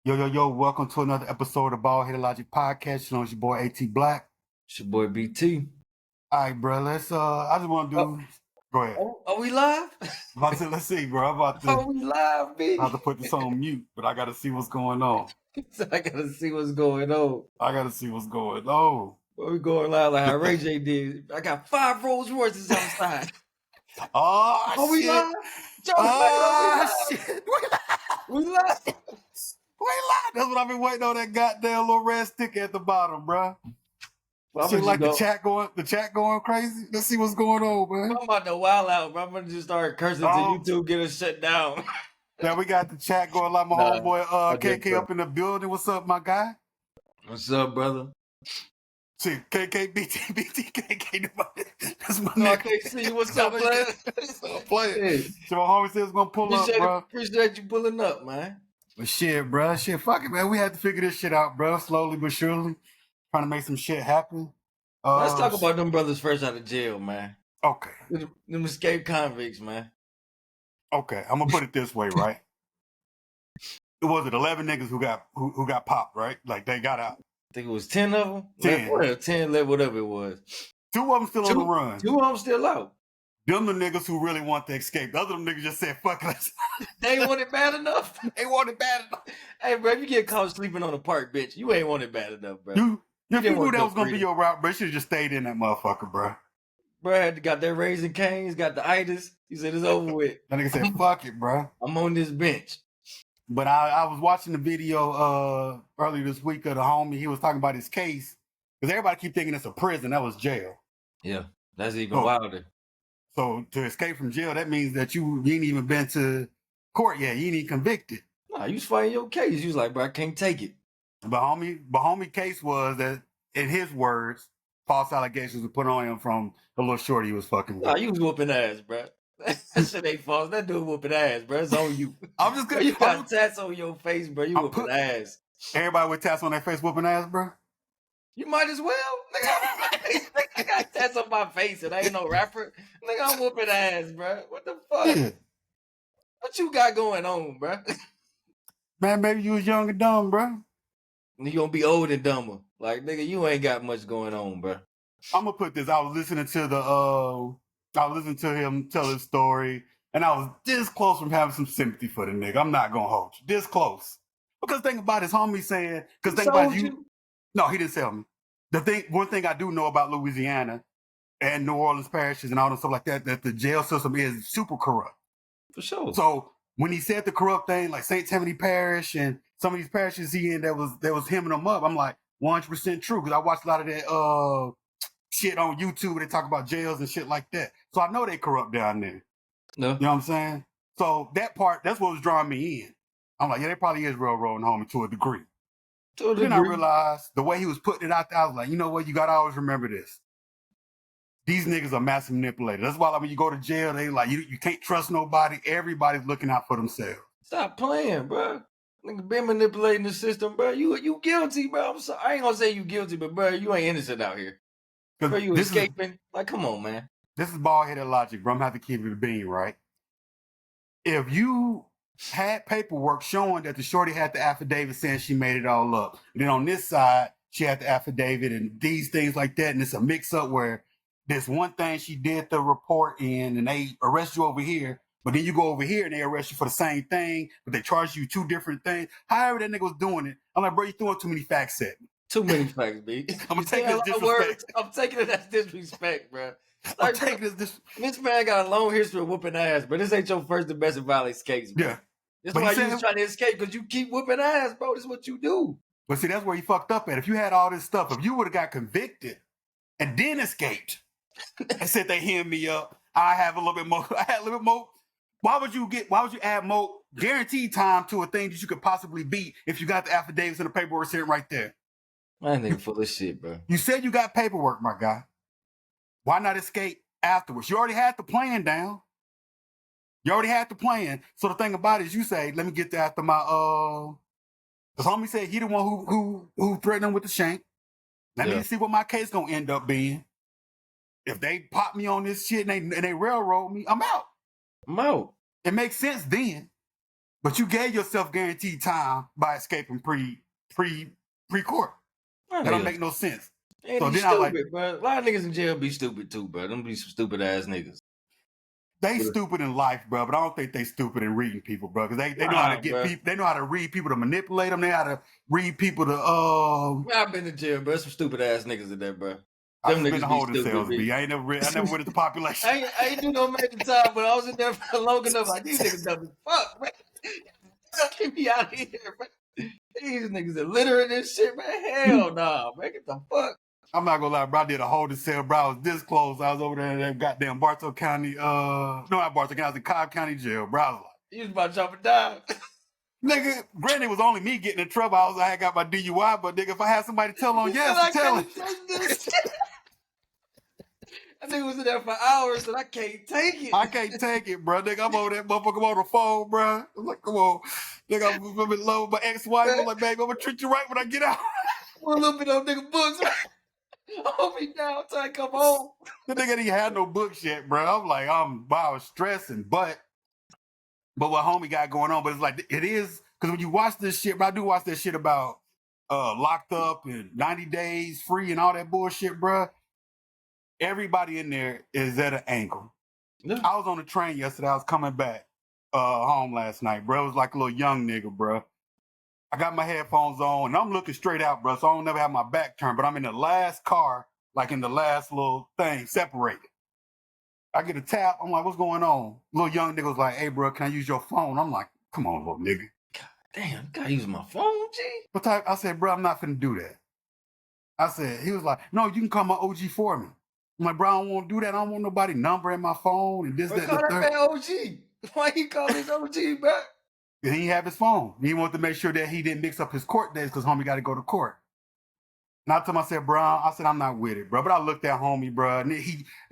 Yo, welcome to another episode of Bald Headed Logic Podcast. You know, it's your boy AT Black. It's your boy BT. All right, bro, I just want to do, go ahead. Are we live? Let's see, bro. I'm Are we live, B? about to put this on mute, but I got to see what's going on. I gotta see what's going on. I got to see what's going on. Where we going live like how Ray J did. I got 5 Rolls Royces outside. Oh, Are we shit. live? Joe, Shit. We live. We live. That's what I've been waiting on, that goddamn little red sticker at the bottom, bro. Well, Shit, like the chat going crazy. Let's see what's going on, man. I'm about to wild out, bro. I'm gonna just start cursing till YouTube get us shut down. Yeah, we got the chat going like my homeboy KK up in the building. What's up, my guy? What's up, brother? See, KK, BT, KK. That's my No, I nigga. can't see you. What's up, player? Play. So my homie says gonna pull up, bro. Appreciate you pulling up, man. But shit, bro. Shit, fuck it, man. We had to figure this shit out, bro. Slowly but surely. Trying to make some shit happen. Let's talk about them brothers fresh out of jail, man. Okay. Them escaped convicts, man. Okay, I'm gonna put it this way, right? It was 11 niggas who got popped, right? Like they got out. I think it was 10 of them. 10. 11, whatever it was. 2 of them still on the run. 2 of them still out. Them the niggas who really want to escape. The other niggas just said, fuck it. They ain't want it bad enough. They want it bad enough. Hey, bro, if you get caught sleeping on a park, bitch, you ain't want it bad enough, bro. If you knew that was gonna be your route, bro, you should have just stayed in that motherfucker, bro. Bro, got that Raising Cane's, got the itis. He said it's over with. That nigga said, fuck it, bro. I'm on this bench. But I was watching the video earlier this week of the homie. He was talking about his case. Because everybody keep thinking it's a prison. That was jail. Yeah, that's even wilder. So to escape from jail, that means that you ain't even been to court yet. You ain't even convicted. Nah, you was fighting your case. You was like, bro, I can't take it. But homie case was that, in his words, false allegations were put on him from the little shorty he was fucking with. Nah, you was whooping ass, bro. That shit ain't false. That dude whooping ass, bro. It's on you. I'm just gonna. You got tats on your face, bro. You whooping ass. Everybody with tats on their face whooping ass, bro? You might as well. Nigga, I got tats on my face and I ain't no rapper. Nigga, I'm whooping ass, bro. What the fuck? Yeah. What you got going on, bro? Man, maybe you was young and dumb, bro. You gonna be old and dumber. Like, nigga, you ain't got much going on, bro. I'm gonna put this. I was listening to him tell his story, and I was this close from having some sympathy for the nigga. I'm not gonna hold you. This close. Because think about his homie saying, because think about you. No, he didn't sell me. One thing I do know about Louisiana and New Orleans parishes and all that stuff like that the jail system is super corrupt. For sure. So when he said the corrupt thing, like St. Tammany Parish and some of these parishes he in that was hemming them up, I'm like 100% true, because I watched a lot of that shit on YouTube where they talk about jails and shit like that. So I know they corrupt down there. No. You know what I'm saying? So that part, that's what was drawing me in. I'm like, yeah, they probably is railroading homie to a degree. Then I realized the way he was putting it out there, I was like, you know what? You got to always remember this. These niggas are massive manipulators. That's why when you go to jail, they like, you can't trust nobody. Everybody's looking out for themselves. Stop playing, bro. Nigga been manipulating the system, bro. You guilty, bro. I'm sorry. I ain't gonna say you guilty, but bro, you ain't innocent out here. Bro, you escaping. Like, come on, man. This is bald-headed logic, bro. I'm gonna have to keep it a bean, right? If you had paperwork showing that the shorty had the affidavit saying she made it all up, and then on this side, she had the affidavit and these things like that, and it's a mix-up where there's one thing she did the report in, and they arrest you over here, but then you go over here and they arrest you for the same thing, but they charge you 2 different things. However that nigga was doing it, I'm like, bro, you throwing too many facts at me. Too many facts, B. I'm taking it as disrespect. I'm taking it as disrespect, bro. Like, this man got a long history of whooping ass, but this ain't your first domestic violence case, bro. Yeah. That's why you was trying to escape, because you keep whooping ass, bro. This is what you do. But see, that's where he fucked up at. If you had all this stuff, if you would have got convicted and then escaped and said they hemmed me up, I have a little bit more. I had a little bit more. Why would you add more guaranteed time to a thing that you could possibly beat if you got the affidavits and the paperwork sitting right there? Man, nigga full of shit, bro. You said you got paperwork, my guy. Why not escape afterwards? You already had the plan down. You already had the plan. So the thing about it is you say, let me get that after my because homie said he the one who threatened him with the shank. Let me see what my case gonna end up being. If they pop me on this shit and they railroad me, I'm out. I'm out. It makes sense then. But you gave yourself guaranteed time by escaping pre-court. That don't make no sense. And So he's then I was stupid, bro. A lot of niggas in jail be stupid too, bro. Them be some stupid ass niggas. they stupid in life, bro, but I don't think they stupid in reading people, bro. Because they know how to get people. They know how to read people to manipulate them. They know how to read people to. I've been to jail, bro. Some stupid ass niggas in there, bro. I've Them been niggas to be holding stupid, cells, B. B. I never went into the population. I ain't do no major time, but I was in there for long enough. Like, these niggas dumb as fuck, man. Get me out of here, man. These niggas illiterate and shit, man. Hell nah, man. Get the fuck. I'm not gonna lie, bro. I did a holding cell, bro. I was this close. I was over there in that goddamn Bartow County. No, not Bartow County. I was in Cobb County Jail, bro. I was like, You was about to jump and dive. nigga, granted, it was only me getting in trouble. I had got my DUI, but nigga, if I had somebody tell on, yes, tell it. I think was in there for hours and I can't take it. I can't take it, bro. Nigga, I'm over that motherfucker on the phone, bro. I'm like, come on. Nigga, I'm in love with my ex-wife. I'm like, baby, I'm gonna treat you right when I get out. We're a little bit on nigga books. Hold me down till I come home. The nigga didn't have no books yet, bro. I'm like, I was stressing, but what homie got going on, but it's like, it is, because when you watch this shit, bro, I do watch that shit about locked up and 90 days free and all that bullshit, bro. Everybody in there is at an angle. Yeah. I was on the train yesterday. I was coming back home last night, bro. It was like a little young nigga, bro. I got my headphones on, and I'm looking straight out, bro, so I don't never have my back turned, but I'm in the last car, like in the last little thing, separated. I get a tap. I'm like, what's going on? Little young nigga was like, hey, bro, can I use your phone? I'm like, come on, little nigga. God damn, I gotta use my phone, G. But I said, bro, I'm not finna do that. I said, he was like, no, you can call my OG for me. I'm like, bro, I don't want to do that. I don't want nobody number in my phone and this, bro, that, call and the that third. man OG. Why he call his OG, bro? He didn't have his phone. He wanted to make sure that he didn't mix up his court days because homie got to go to court. And I told him, I said, bro, I'm not with it, bro. But I looked at homie, bro, and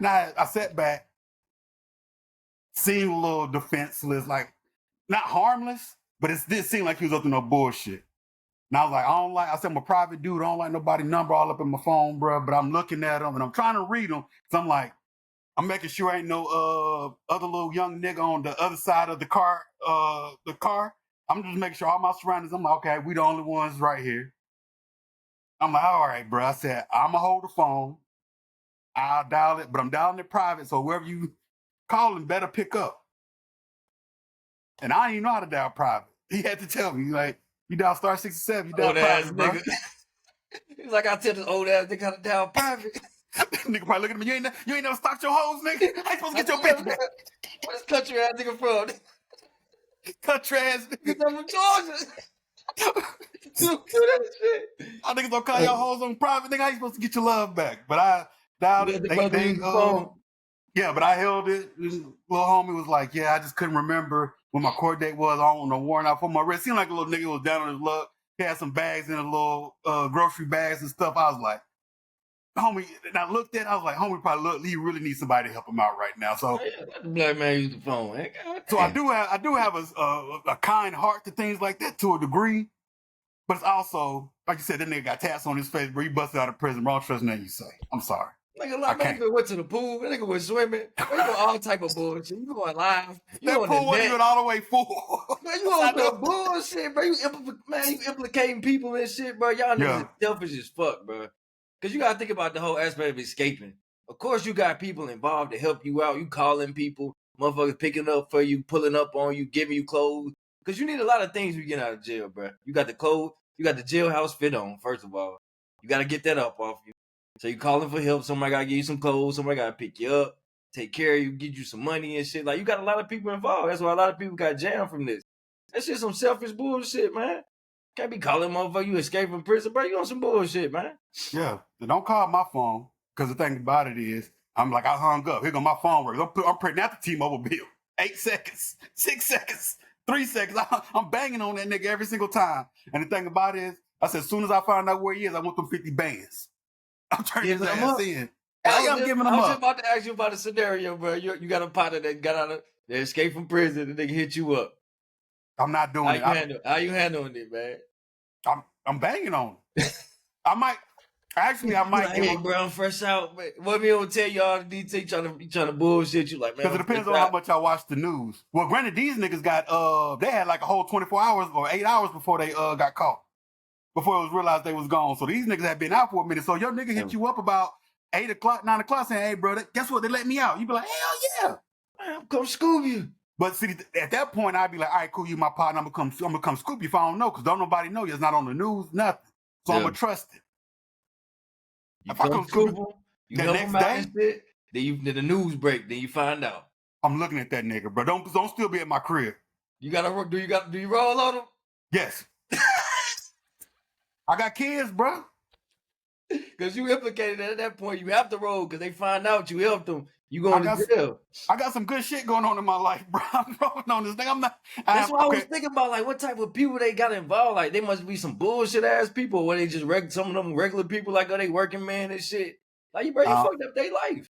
I sat back, seemed a little defenseless, like not harmless, but it did seem like he was up to no bullshit. And I was like, I said, I'm a private dude. I don't like nobody number all up in my phone, bro. But I'm looking at him and I'm trying to read him. So I'm like, I'm making sure ain't no other little young nigga on the other side of the car. I'm just making sure all my surroundings. I'm like, okay, we the only ones right here. I'm like, all right, bro. I said, I'm gonna hold the phone. I'll dial it, but I'm dialing it private. So whoever you calling better pick up. And I didn't even know how to dial private. He had to tell me, like, you dial *67, you dial private, bro. He's like, I tell this old ass nigga how to dial private. Nigga probably looking at me, you ain't never stocked your hoes, nigga. I ain't supposed to get your bitch back. Where's country ass nigga from? Country ass nigga. I'm from Georgia. Do that shit. I niggas don't call y'all hoes on private, nigga. How you supposed to get your love back? But I dialed it. Yeah, but I held it. Little homie was like, yeah, I just couldn't remember when my court date was. I don't know, warrant out for my wrist. Seemed like a little nigga was down on his luck. He had some bags in a little grocery bags and stuff. I was like, homie, and I looked at it, I was like, homie probably he really needs somebody to help him out right now. So the black man use the phone. Man. So I do have a kind heart to things like that to a degree. But it's also, like you said, that nigga got tats on his face, bro. He busted out of prison. Wrong trust nothing you say. I'm sorry. Like a lot of niggas went to the pool. That nigga was swimming. You go all type of bullshit. You going live. You that pool wasn't even all the way full. Man, you on the bullshit, bro. You implicating people and shit, bro. Y'all niggas are selfish as fuck, bro. Because you got to think about the whole aspect of escaping. Of course, you got people involved to help you out. You calling people, motherfuckers picking up for you, pulling up on you, giving you clothes. Because you need a lot of things when you get out of jail, bro. You got the clothes. You got the jailhouse fit on, first of all. You got to get that up off you. So you calling for help. Somebody got to give you some clothes. Somebody got to pick you up, take care of you, give you some money and shit. Like, you got a lot of people involved. That's why a lot of people got jammed from this. That's just some selfish bullshit, man. Can't be calling motherfucker you escape from prison, bro. You on some bullshit, man. Yeah, don't call my phone, because the thing about it is, I'm like, I hung up. Here go my phone works. I'm printing out the T-Mobile bill. 8 seconds, 6 seconds, 3 seconds. I'm banging on that nigga every single time. And the thing about it is, I said, as soon as I find out where he is, I want them 50 bands. I'm turning his ass in. I'm giving him up. I was just about to ask you about a scenario, bro. You got a partner that got out of, that escaped from prison, and they hit you up. I'm not doing it. How you handling it, man? I'm banging on him. I might. Actually, I might like, give hey, them, bro, I'm fresh out. Man. What me don't tell y'all the detail, trying to bullshit you like, man. because it depends on how much I watch the news. Well, granted, these niggas got they had like a whole 24 hours or 8 hours before they got caught. Before it was realized they was gone. So these niggas had been out for a minute. So your nigga hit you up about 8 o'clock, 9 o'clock saying, hey, bro, guess what? They let me out. You be like, hell yeah. Man, I'm come scoop you. But see, at that point, I'd be like, all right, cool, you my partner. I'm gonna come scoop you if I don't know, because don't nobody know you. It's not on the news, nothing. So I'm gonna trust it. You If I come scoop them, you help them out and shit. Then the news break. Then you find out. I'm looking at that nigga, bro. Don't still be at my crib. You gotta do you roll on them? Yes. I got kids, bro. Because you implicated at that point, you have to roll because they find out you helped them. You going to jail. I got some good shit going on in my life, bro. I'm rolling on this thing. I'm not. That's why I was thinking about like what type of people they got involved. Like they must be some bullshit ass people, where they just some of them regular people like they working man and shit. Like you fucked up their life.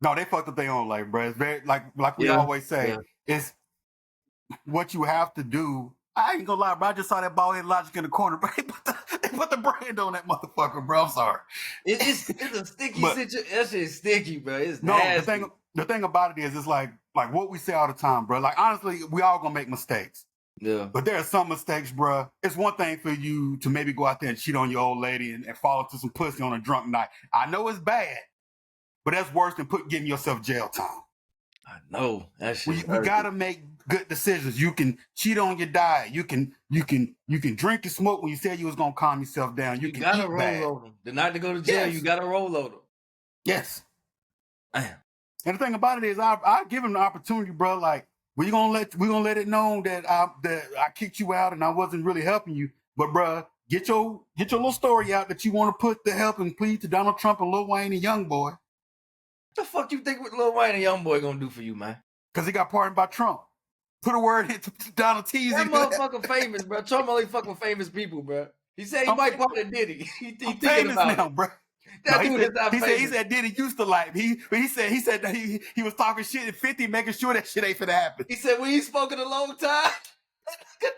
No, they fucked up their own life, bro. It's very like we always say, it's what you have to do. I ain't gonna lie, bro. I just saw that bald head Logic in the corner, bro. They put the brand on that motherfucker, bro. I'm sorry. It's a sticky situation. That shit's sticky, bro. It's nasty. The thing about it is, it's like what we say all the time, bro. Like honestly, we all gonna make mistakes. Yeah. But there are some mistakes, bro. It's one thing for you to maybe go out there and cheat on your old lady and fall into some pussy on a drunk night. I know it's bad, but that's worse than getting yourself jail time. I know that shit. We gotta make good decisions. You can cheat on your diet. You can drink and smoke when you said you was gonna calm yourself down. You can gotta eat roll bad. on them. The night to go to jail, you gotta roll on them. Yes. Damn. And the thing about it is, I give him the opportunity, bro. Like we gonna let it known that I kicked you out and I wasn't really helping you. But bro, get your little story out that you want to put the help and plead to Donald Trump and Lil Wayne and Young Boy. The fuck you think what Lil Wayne and Young Boy gonna do for you, man? Because he got pardoned by Trump. Put a word into Donald T. That motherfucker famous, bro. Trump only fucking famous people, bro. He said he might pardon Diddy. He thinking about now, it. bro. That dude is not famous. He said Diddy used to like him. He said that he was talking shit at 50, making sure that shit ain't finna happen. He said we ain't spoken a long time.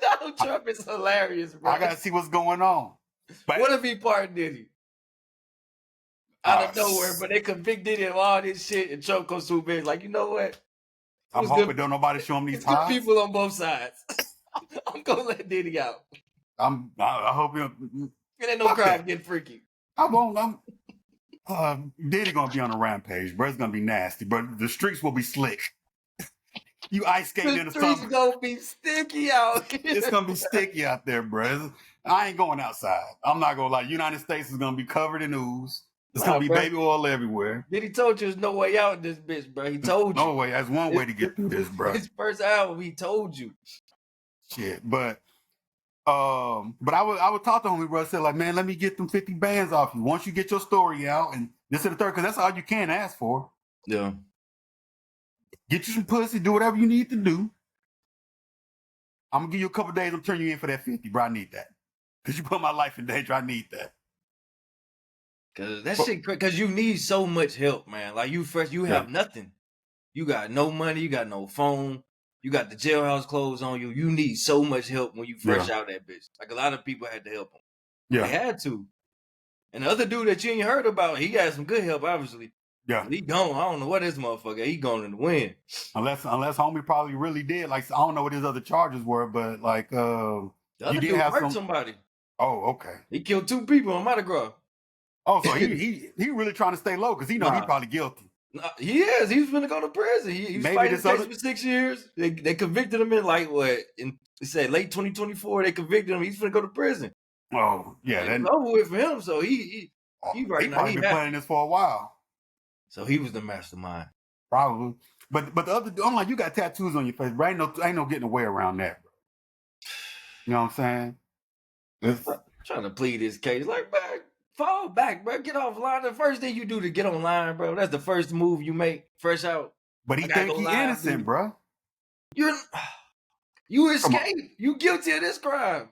Donald Trump is hilarious, bro. I gotta see what's going on. But what if he pardoned Diddy? Out of nowhere, but they convict Diddy of all this shit, and Trump goes through big. Like, you know what? I'm hoping don't nobody show him these ties. Good people on both sides. I'm gonna let Diddy out. I hope you. It ain't no crime getting freaky. I won't. Diddy gonna be on a rampage, bro. It's gonna be nasty, but the streets will be slick. You ice skating in the summer. The streets gonna be sticky out. It's gonna be sticky out there, bro. I ain't going outside. I'm not gonna lie. United States is gonna be covered in ooze. It's gonna be baby oil everywhere. Diddy told you there's no way out in this bitch, bro. He told you. No way. That's one way to get through this, bro. His first album, he told you. Shit, but I would talk to homie, bro. Said like, man, let me get them 50 bands off you. Once you get your story out, and this is the third, because that's all you can ask for. Yeah. Get you some pussy, do whatever you need to do. I'm gonna give you a couple days. I'm turning you in for that 50, bro. I need that. Cause you put my life in danger. I need that. Cause you need so much help, man. Like you have nothing. You got no money, you got no phone, you got the jailhouse clothes on you. You need so much help when you fresh out that bitch. Like a lot of people had to help him. Yeah. They had to. And the other dude that you ain't heard about, he got some good help, obviously. Yeah. He gone. I don't know what this motherfucker. He gone in the wind. Unless homie probably really did. Like I don't know what his other charges were, but like the other dude hurt somebody. Oh, okay. He killed 2 people on Mardi Gras. Oh, so he really trying to stay low because he know he's probably guilty. He is. He's gonna go to prison. He was fighting this case for 6 years. They convicted him in like what? They said late 2024. They convicted him. He's gonna go to prison. Oh yeah, that's over with for him. So he right now. Probably been planning this for a while. So he was the mastermind. Probably. But the other, I'm like, you got tattoos on your face, bro. Ain't no getting away around that, bro. You know what I'm saying? I'm trying to plead this case, like, man. Fall back, bro. Get offline. The first thing you do to get online, bro. That's the first move you make. Fresh out. But he think he's innocent, dude. Bro. You escape. You guilty of this crime.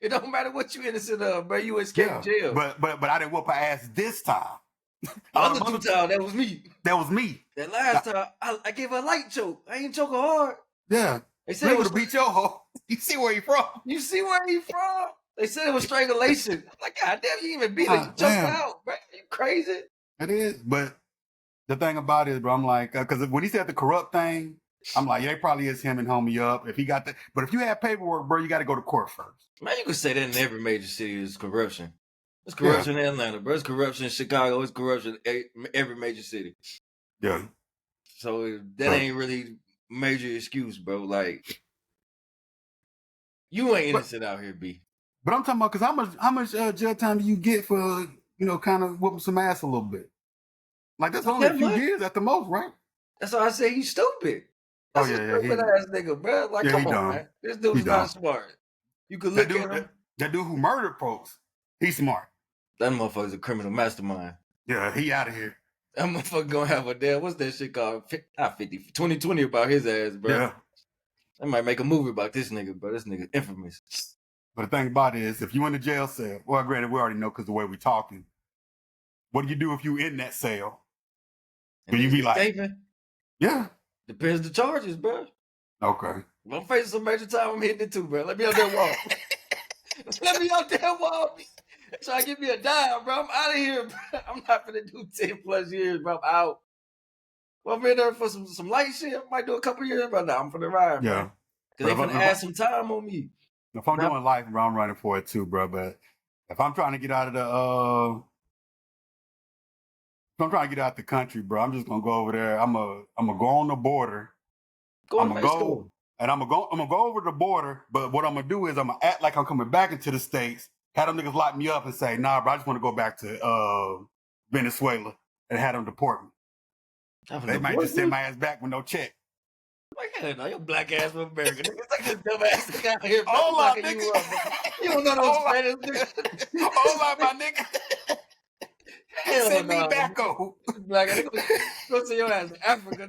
It don't matter what you innocent of, bro. You escaped jail. But I didn't whoop her ass this time. The other 2 times, that was me. That was me. That last time, I gave her a light choke. I ain't choke her hard. Yeah. They said it would beat your hoe. You see where he from? They said it was strangulation. I'm like, God damn, you even beat her. You choked her out, bro. You crazy? It is, but the thing about it is, bro, I'm like, because when he said the corrupt thing, I'm like, yeah, it probably is him and homie up. If he got that, but if you have paperwork, bro, you got to go to court first. Man, you can say that in every major city is corruption. There's corruption in Atlanta, bro. There's corruption in Chicago. It's corruption in every major city. Yeah. So that ain't really major excuse, bro. Like, you ain't innocent out here, B. But I'm talking about because how much jail time do you get for kind of whooping some ass a little bit? Like that's only a few years at the most, right? That's why I say he's stupid. That's a stupid ass nigga, bro. Like, come on, man. This dude's not smart. You could look at him. That dude who murdered folks, he's smart. That motherfucker's a criminal mastermind. Yeah, he out of here. That motherfucker gonna have a damn, what's that shit called? Not 2020 about his ass, bro. Yeah. I might make a movie about this nigga, bro. This nigga infamous. But the thing about it is, if you in the jail cell, well, granted, we already know because the way we talking. What do you do if you in that cell? And you be like, escaping? Yeah. Depends the charges, bro. Okay. If I'm facing some major time, I'm hitting it too, bro. Let me out that wall. Let me out that wall. Try to give me a dime, bro. I'm out of here, bro. I'm not gonna do 10 plus years, bro. I'm out. Well, I'm in there for some light shit. I might do a couple years, but now I'm for the ride, yeah. Because they finna add some time on me. If I'm doing life, bro, I'm running for it too, bro. But if I'm trying to get out of the country, bro, I'm just gonna go over there. I'm gonna go on the border. I'm gonna go over the border. But what I'm gonna do is I'm gonna act like I'm coming back into the States. Have them niggas lock me up and say, nah, bro, I just want to go back to Venezuela and have them deport me. They might just send my ass back with no check. Like, hell no, your black ass from America. Niggas like this dumb ass nigga out here. Hold on, nigga. You don't know those Spanish niggas. Hold on, my nigga. Send me back, oh. Black ass nigga. Go to your ass in Africa.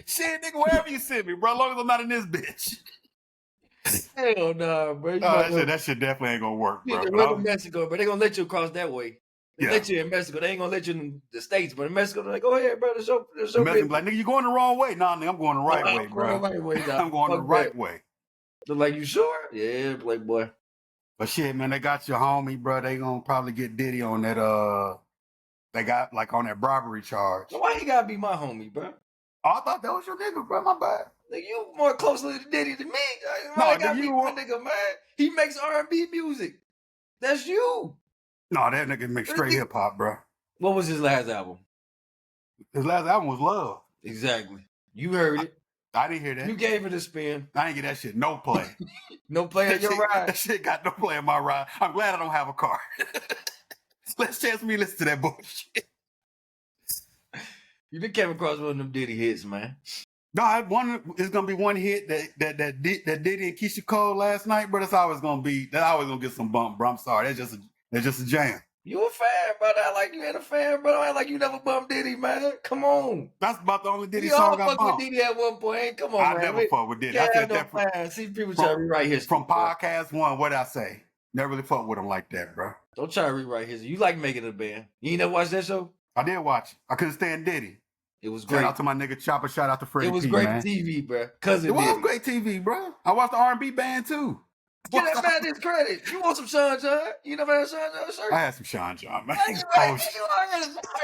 Shit, nigga, wherever you send me, bro, as long as I'm not in this bitch. Hell no, bro. That shit definitely ain't gonna work, bro. Run to Mexico, but they gonna let you across that way. They let you in Mexico. They ain't gonna let you in the States, but in Mexico, they're like, go ahead, bro. There's your Mexico like, nigga, you going the wrong way. Nah, nigga, I'm going the right way, bro. I'm going the right way. They're like, you sure? Yeah, playboy. But shit, man, they got your homie, bro. They gonna probably get Diddy on that, they got, like, on that robbery charge. So why he gotta be my homie, bro? Oh, I thought that was your nigga, bro. My bad. Nigga, you more closely to Diddy than me. No, gotta be my nigga, man. He makes R&B music. That's you. No, that nigga makes straight hip hop, bro. What was his last album? His last album was Love. Exactly. You heard it. I didn't hear that. You gave it a spin. I didn't get that shit. No play. No play in your ride. That shit got no play in my ride. I'm glad I don't have a car. Let's chance me listen to that bullshit. You done came across one of them Diddy hits, man. No, it's gonna be one hit that Diddy and Keisha Cole last night, but that's always gonna get some bump, bro. I'm sorry. That's just a jam. You a fan, brother. I like you ain't a fan, brother. I like you never bumped Diddy, man. Come on. That's about the only Diddy song I bumped. With Diddy at one point. Come on, man. I never fuck with Diddy. Yeah, I said that See, people try to rewrite history. From podcast one, what'd I say? Never really fuck with him like that, bro. Don't try to rewrite history. You like making a band. You ain't never watched that show? I did watch it. I couldn't stand Diddy. It was great. Shout out to my nigga Chopper. Shout out to Freddie. It was great TV, bro. It was great TV, bro. I watched the R&B band too. Get that man his credit. You want some Sean John? You never had Sean John shirt? I had some Sean John, man. You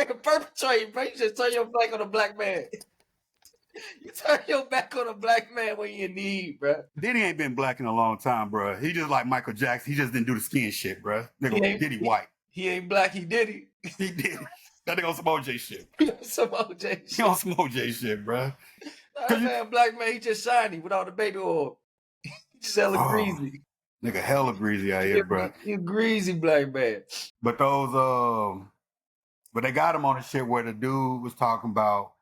are perpetrating, bro. You just turn your back on a black man. You turn your back on a black man when you in need, bro. Diddy ain't been black in a long time, bro. He just like Michael Jackson. He just didn't do the skin shit, bro. Nigga, Diddy white. He ain't black. He Diddy. He did. That nigga on some OJ shit. He on some OJ shit. He on some OJ shit, bro. Nah, man, black man, he just shiny with all the baby oil. He just hella greasy. Nigga hella greasy out here, bro. He a greasy black man. But but they got him on the shit where the dude was talking about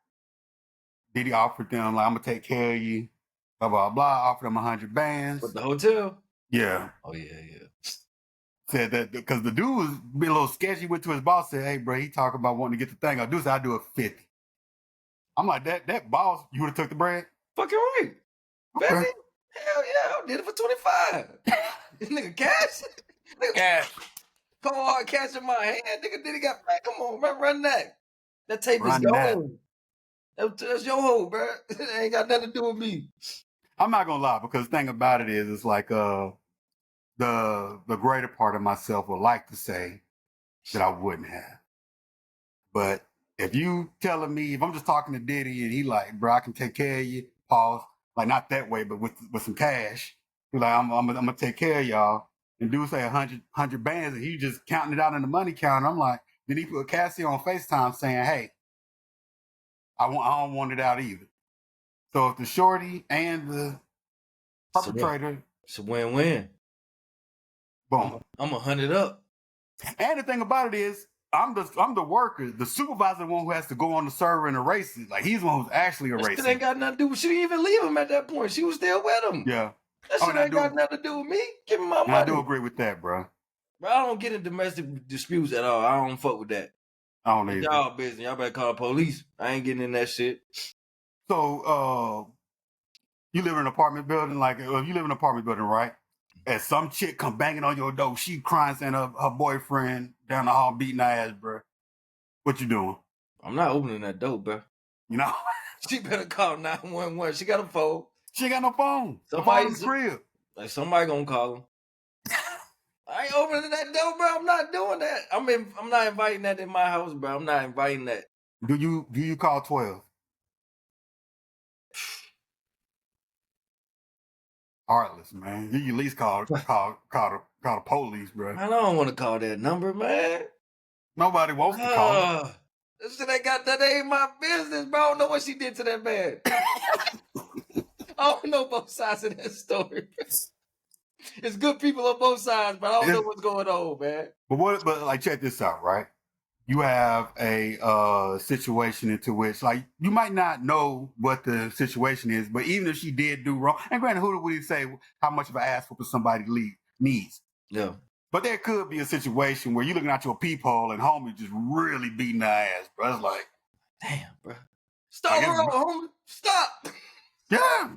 Diddy offered them, like, I'm gonna take care of you, blah, blah, blah, offered them 100 bands. With the hotel? Yeah. Oh, yeah. Said that because the dude was being a little sketchy, went to his boss, said, hey, bro, he talking about wanting to get the thing. I do, so I do it 50. I'm like, that boss, you would have took the bread? Fucking right. Okay. Baby, hell yeah, I did it for 25. This nigga cash? Nigga cash. Come on, cash in my hand. Nigga Diddy got back. Come on, run that. That tape is gone. That's your hoe, bro. It ain't got nothing to do with me. I'm not gonna lie, because the thing about it is, it's like the the greater part of myself would like to say that I wouldn't have. But if you telling me, if I'm just talking to Diddy and he like, bro, I can take care of you, pause, like not that way, but with some cash, he like, I'm gonna take care of y'all. And dude say 100 bands, and he just counting it out in the money counter. I'm like, then he put Cassie on FaceTime saying, hey, I don't want it out either. So if the shorty and the perpetrator, it's a win-win. boom. I'm 100 up. And the thing about it is, I'm the worker. The supervisor, the one who has to go on the server and erase it. Like he's the one who's actually erasing. That shit ain't got nothing to do with. She didn't even leave him at that point. She was still with him. Yeah. That shit ain't got nothing to do with me. Give me my money. I do agree with that, bro. Bro, I don't get in domestic disputes at all. I don't fuck with that. I don't either. Y'all business. Y'all better call the police. I ain't getting in that shit. So, you live in an apartment building, like if you live in an apartment building, right? And some chick come banging on your door, she crying, saying her boyfriend down the hall beating her ass, bro. What you doing? I'm not opening that door, bro. You know? She better call 911. She got a phone. She ain't got no phone. Somebody's the crib. Like somebody gonna call him. I ain't opening that door, bro. I'm not doing that. I'm not inviting that in my house, bro. I'm not inviting that. Do you call 12? Heartless, man. You at least call the police, bro. I don't want to call that number, man. Nobody wants to call. That ain't my business, bro. I don't know what she did to that man. I don't know both sides of that story. It's good people on both sides, but I don't know what's going on, man. But like, check this out, right? You have a situation into which, like, you might not know what the situation is, but even if she did do wrong, and granted, who would say how much of an ass whooping somebody needs? Yeah. But there could be a situation where you're looking out your peephole and homie just really beating her ass, bro. It's like, damn, bro. Stall her off, homie. Stop. Yeah.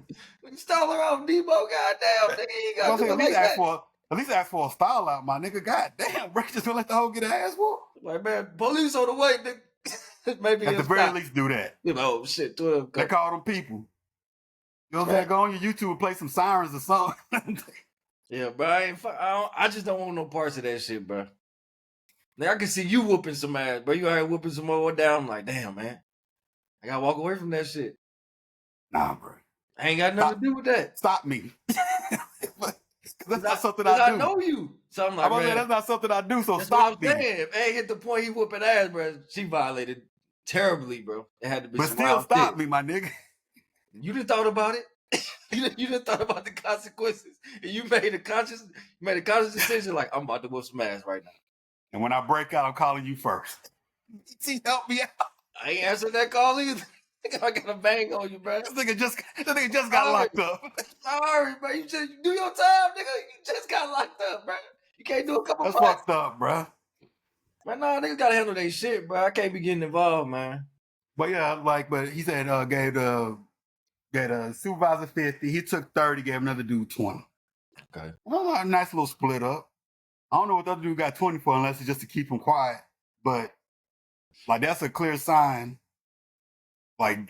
Stall her off, Debo. Goddamn, nigga. You got to at least ask for a style out, my nigga. Goddamn, bro. Just gonna let the hoe get her ass whooped. Like, man, police on the way, nigga. Maybe at the very least do that. Oh, shit. 12. They call them people. You know what I'm saying? Go on your YouTube and play some sirens or something. Yeah, bro. I just don't want no parts of that shit, bro. Now, I can see you whooping some ass, bro. You out here whooping some more down. I'm like, damn, man. I gotta walk away from that shit. Nah, bro. I ain't got nothing to do with that. Stop me. That's not something I do. I know you. So I'm like, man, that's not something I do, so that's stop me. If A hit the point he whooping ass, bro, she violated terribly, bro. It had to be. But still stop me, my nigga. You done thought about it? You done thought about the consequences, and you made a conscious decision. Like, I'm about to whoop some ass right now. And when I break out, I'm calling you first. See, help me out. I ain't answering that call either. I got a bang on you, bro. This nigga just got locked up. Sorry, bro. You just do your time, nigga. You just got locked up, bro. You can't do a couple. That's fucked up, bro. Man, no, niggas gotta handle their shit, bro. I can't be getting involved, man. But yeah, but he said gave the supervisor 50. He took 30, gave another dude 20. Okay. Well, a nice little split up. I don't know what the other dude got 20 for unless it's just to keep him quiet. But like that's a clear sign. Like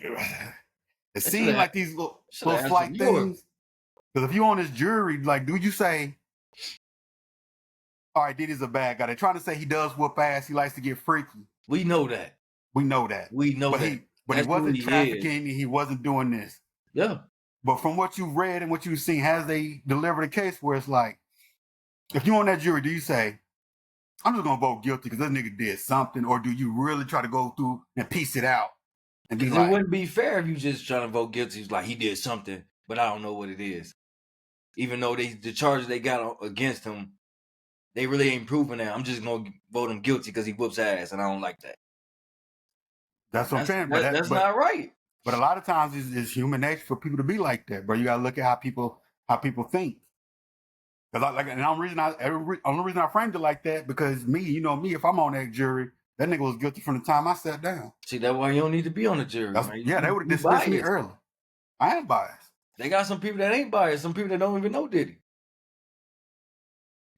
it seems like these little slight things. Because if you on this jury, like, do you say, all right, Diddy's a bad guy? They're trying to say he does whoop ass. He likes to get freaky. We know that. We know that. But he wasn't trafficking. He wasn't doing this. Yeah. But from what you've read and what you've seen, has they delivered a case where it's like, if you're on that jury, do you say, I'm just going to vote guilty because this nigga did something? Or do you really try to go through and piece it out? And be like, it wouldn't be fair if you just trying to vote guilty. It's like he did something, but I don't know what it is. Even though the charges they got against him, they really ain't proving that. I'm just going to vote him guilty because he whoops ass, and I don't like that. That's what I'm saying. That's not right. But a lot of times it's human nature for people to be like that, bro. You got to look at how people think. Because the only reason I framed it like that, because me, if I'm on that jury, that nigga was guilty from the time I sat down. See, that's why you don't need to be on the jury. Yeah, they would have dismissed me early. I ain't biased. They got some people that ain't biased. Some people that don't even know Diddy.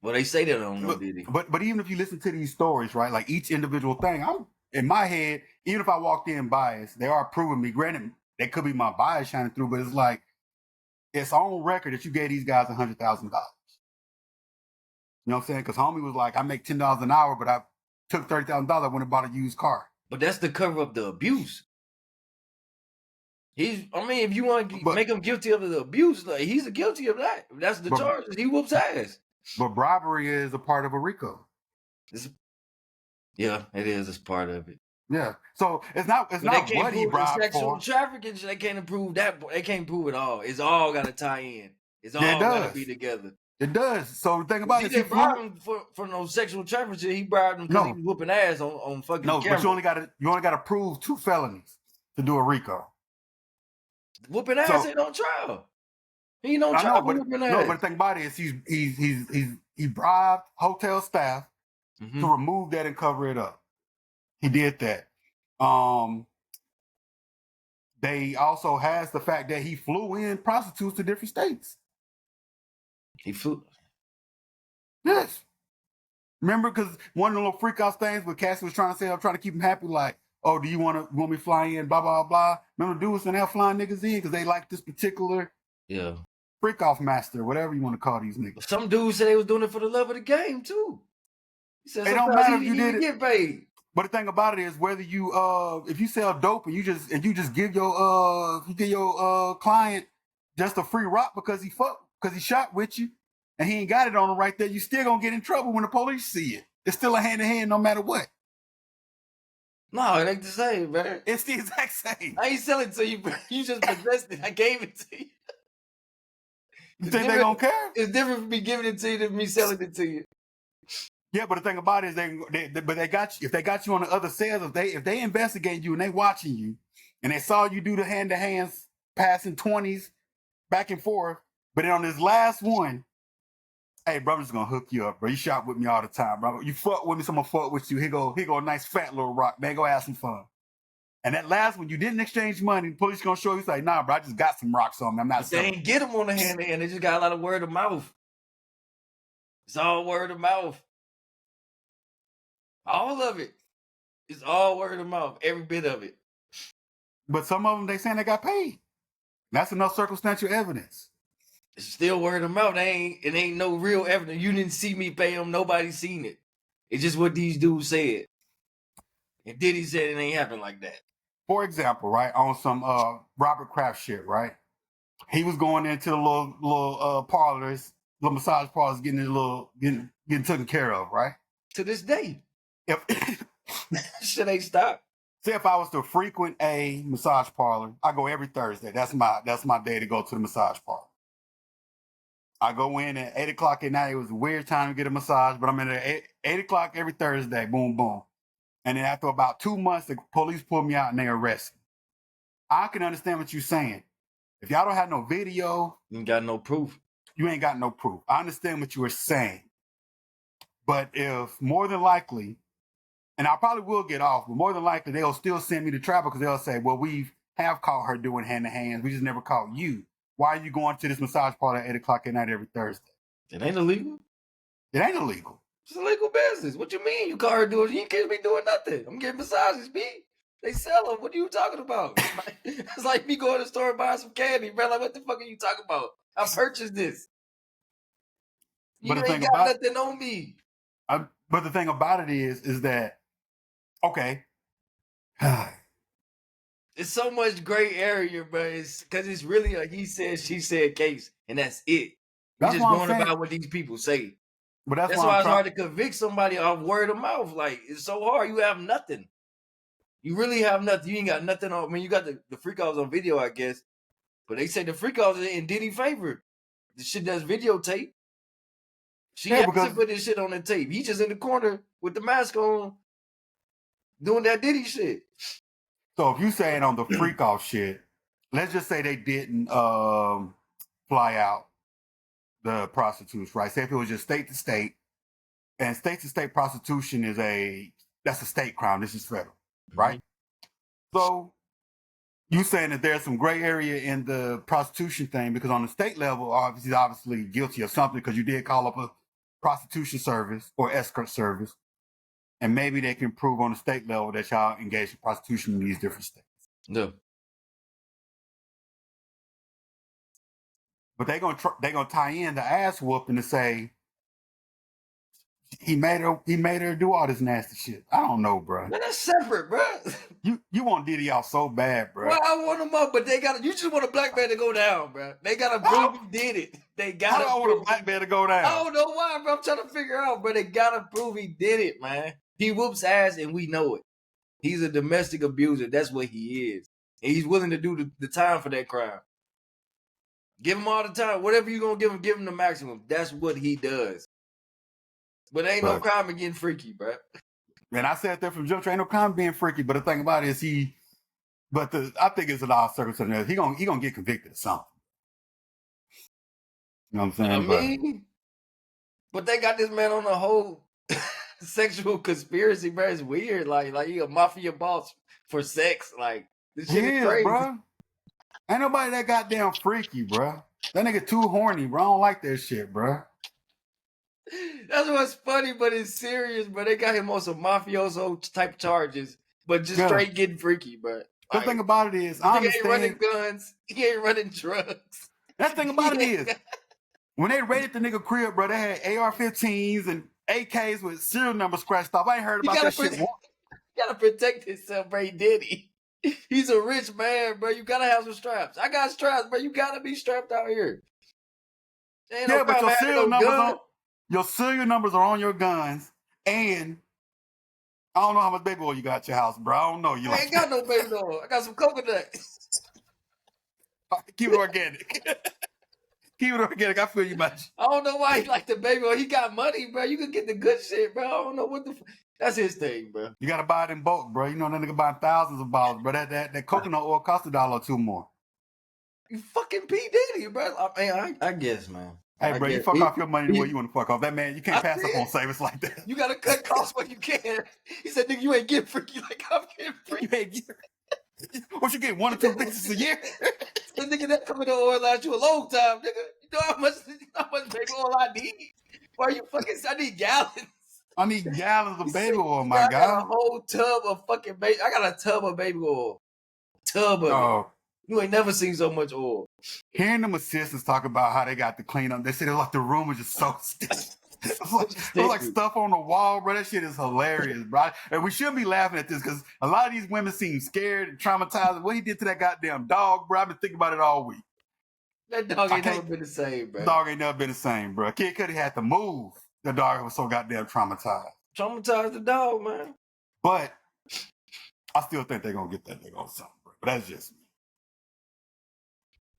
Well, they say they don't know Diddy. But even if you listen to these stories, right, like each individual thing, I'm in my head, even if I walked in biased, they are proving me. Granted, they could be my bias shining through, but it's like, it's on record that you gave these guys $100,000. You know what I'm saying? Because homie was like, I make $10 an hour, but I took $30,000. I went and bought a used car. But that's to cover up the abuse. If you want to make him guilty of the abuse, like he's guilty of that. That's the charges. He whoops ass. But bribery is a part of a RICO. Yeah, it is. It's part of it. Yeah. So it's not what he bribed sexual for. trafficking. They can't prove that. They can't prove it all. It's all got to tie in. It's all got to be together. It does. So the thing about it, he didn't bribe him for no sexual trafficking. He bribed him because he was whooping ass on fucking camera. But you only got to prove 2 felonies to do a RICO. Whooping ass ain't on trial. He ain't on trial for whooping ass. No, but the thing about it is he bribed hotel staff to remove that and cover it up. He did that. They also has the fact that he flew in prostitutes to different states. He flew. Yes. Remember, because one of the little freak out things where Cassie was trying to say, I'm trying to keep him happy, like, oh, do you want me to fly in, blah, blah, blah. Remember dudes in there flying niggas in because they like this particular freak off master, whatever you want to call these niggas. Some dudes said they was doing it for the love of the game, too. He said, it don't matter if you did it. Get paid. But the thing about it is whether you if you sell dope and you just give your client just a free rock because he shot with you and he ain't got it on him right there, you still gonna get in trouble when the police see it. It's still a hand to hand no matter what. No, it ain't the same, man. It's the exact same. I ain't selling it to you, bro. You just possessed it. I gave it to you. You think they gonna care? It's different from me giving it to you than me selling it to you. Yeah, but the thing about it is they got you. If they got you on the other sales, if they investigate you and they watching you, and they saw you do the hand to hands, passing 20s back and forth, but then on this last one, hey, bro, I'm just gonna hook you up, bro. You shop with me all the time, bro. You fuck with me, so I'm gonna fuck with you. Here go a nice fat little rock, man. Go have some fun. And that last one, you didn't exchange money. The police gonna show you, say, nah, bro, I just got some rocks on me. I'm not selling. They ain't get them on the hand to hand. They just got a lot of word of mouth. It's all word of mouth. All of it. It's all word of mouth. Every bit of it. But some of them, they saying they got paid. That's enough circumstantial evidence. It's still word of mouth. It ain't no real evidence. You didn't see me pay them. Nobody seen it. It's just what these dudes said. And Diddy said it ain't happen like that. For example, right, on some Robert Kraft shit, right? He was going into the little parlors, little massage parlors, getting taken care of, right? To this day. If shit ain't stopped. Say if I was to frequent a massage parlor, I go every Thursday. That's my day to go to the massage parlor. I go in at 8 o'clock at night. It was a weird time to get a massage, but I'm in at 8 o'clock every Thursday. Boom, boom. And then after about 2 months, the police pull me out and they arrest me. I can understand what you're saying. If y'all don't have no video, you ain't got no proof. You ain't got no proof. I understand what you were saying. But if more than likely, and I probably will get off, but more than likely they'll still send me to trial because they'll say, well, we have caught her doing hand to hands. We just never caught you. Why are you going to this massage parlor at 8 o'clock at night every Thursday? It ain't illegal. It ain't illegal. It's a legal business. What you mean you caught her doing? You can't be doing nothing. I'm getting massages, B. They sell them. What are you talking about? It's like me going to the store and buying some candy, bro. Like, what the fuck are you talking about? I purchased this. You ain't got nothing on me. But the thing about it is that, okay. It's so much gray area, bro. It's because it's really a he said, she said case, and that's it. We're just going about what these people say. But that's why it's hard to convict somebody off word of mouth. Like, it's so hard. You have nothing. You really have nothing. You ain't got nothing on. I mean, you got the freak offs on video, I guess. But they say the freak offs are in Diddy favor. The shit that's videotape. She has to put this shit on the tape. He just in the corner with the mask on doing that Diddy shit. So if you saying on the freak off shit, let's just say they didn't fly out the prostitutes, right? Say if it was just state to state, and state to state prostitution that's a state crime. This is federal, right? So you saying that there's some gray area in the prostitution thing because on the state level, obviously guilty of something because you did call up a prostitution service or escort service, and maybe they can prove on the state level that y'all engaged in prostitution in these different states. No. But they're gonna tie in the ass whooping to say He made her do all this nasty shit. I don't know, bro. Man, that's separate, bro. You want Diddy out so bad, bro. Well, I want him up, but you just want a black man to go down, bro. They gotta prove he did it. They gotta How do I want a black man to go down? I don't know why, bro. I'm trying to figure out, but they gotta prove he did it, man. He whoops ass and we know it. He's a domestic abuser. That's what he is. And he's willing to do the time for that crime. Give him all the time. Whatever you're gonna give him the maximum. That's what he does. But ain't no crime in getting freaky, bro. And I said that from jump, ain't no crime being freaky. But the thing about it is I think it's a lot of circumstances. He gonna get convicted of something. You know what I'm saying? But they got this man on a whole sexual conspiracy, bro. It's weird. Like he a mafia boss for sex. Like this shit is crazy, bro. Ain't nobody that goddamn freaky, bro. That nigga too horny, bro. I don't like that shit, bro. That's what's funny, but it's serious, bro. They got him on some mafioso type charges, but just straight getting freaky, bro. The thing about it is, I he ain't running guns. He ain't running drugs. That thing about it is, when they raided the nigga crib, bro, they had AR-15s and AKs with serial numbers scratched off. I ain't heard about that shit. You gotta protect himself, bro. Diddy. He's a rich man, bro. You gotta have some straps. I got straps, bro. You gotta be strapped out here. But your serial numbers are on your guns, and I don't know how much baby oil you got at your house, bro. I don't know. I ain't got no baby oil. I got some coconut. Keep it organic. Keep it organic. I feel you much. I don't know why he like the baby oil. He got money, bro. You can get the good shit, bro. I don't know what that's his thing, bro. You gotta buy it in bulk, bro. You know that nigga buying thousands of bottles, bro. That coconut oil costs $1 or $2 more. You fucking P. Diddy, bro. I guess, man. Hey, bro, you fuck off your money the way you want to fuck off. That man, you can't pass up on savings like that. You gotta cut costs when you can. He said, nigga, you ain't getting freaky like I'm getting freaky. What you get, 1 or 2 bitches a year? The nigga that coming to oil last you a long time, nigga. You know how much baby oil I need? Why you fucking? I need gallons. I need gallons of baby oil, my guy. I got a whole tub of fucking baby. I got a tub of baby oil. Tub of it. You ain't never seen so much oil. Hearing them assistants talk about how they got to clean up, they said like the room was just so sticky. It's like stuff on the wall, bro. That shit is hilarious, bro. And we shouldn't be laughing at this because a lot of these women seem scared and traumatized. What he did to that goddamn dog, bro. I've been thinking about it all week. That dog ain't never been the same, bro. Dog ain't never been the same, bro. Kid Cudi had to move. The dog was so goddamn traumatized. Traumatized the dog, man. But I still think they're gonna get that nigga on something, bro. But that's just me.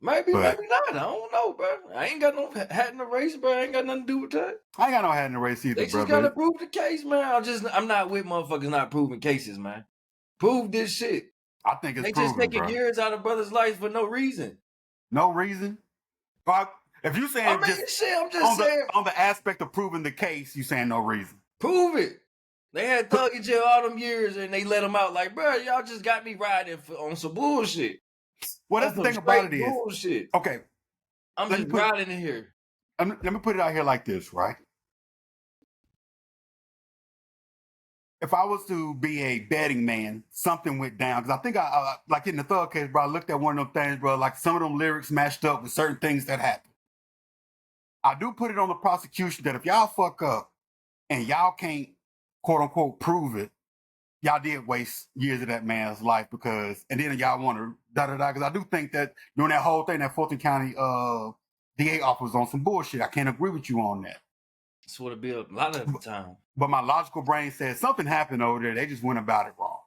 Maybe not. I don't know, bro. I ain't got no hat in the race, bro. I ain't got nothing to do with that. I ain't got no hat in the race either, bro. They just gotta prove the case, man. I'm not with motherfuckers not proving cases, man. Prove this shit. I think it's proven, just taking years out of brothers' lives for no reason. No reason? If you saying I'm just saying on the aspect of proving the case, you saying no reason. Prove it. They had Thug in jail all them years and they let him out like, bro, y'all just got me riding on some bullshit. Well, that's the thing about it is, bullshit. Okay, I'm just riding in here. Let me put it out here like this, right? If I was to be a betting man, something went down. Because I think I like in the Thug case, bro, I looked at one of them things, bro, like some of them lyrics matched up with certain things that happened. I do put it on the prosecution that if y'all fuck up and y'all can't, quote unquote, prove it, y'all did waste years of that man's life because, and then y'all want to da-da-da, because I do think that during that whole thing, that Fulton County DA office was on some bullshit. I can't agree with you on that. That's what it be a lot of the time. But my logical brain says something happened over there. They just went about it wrong.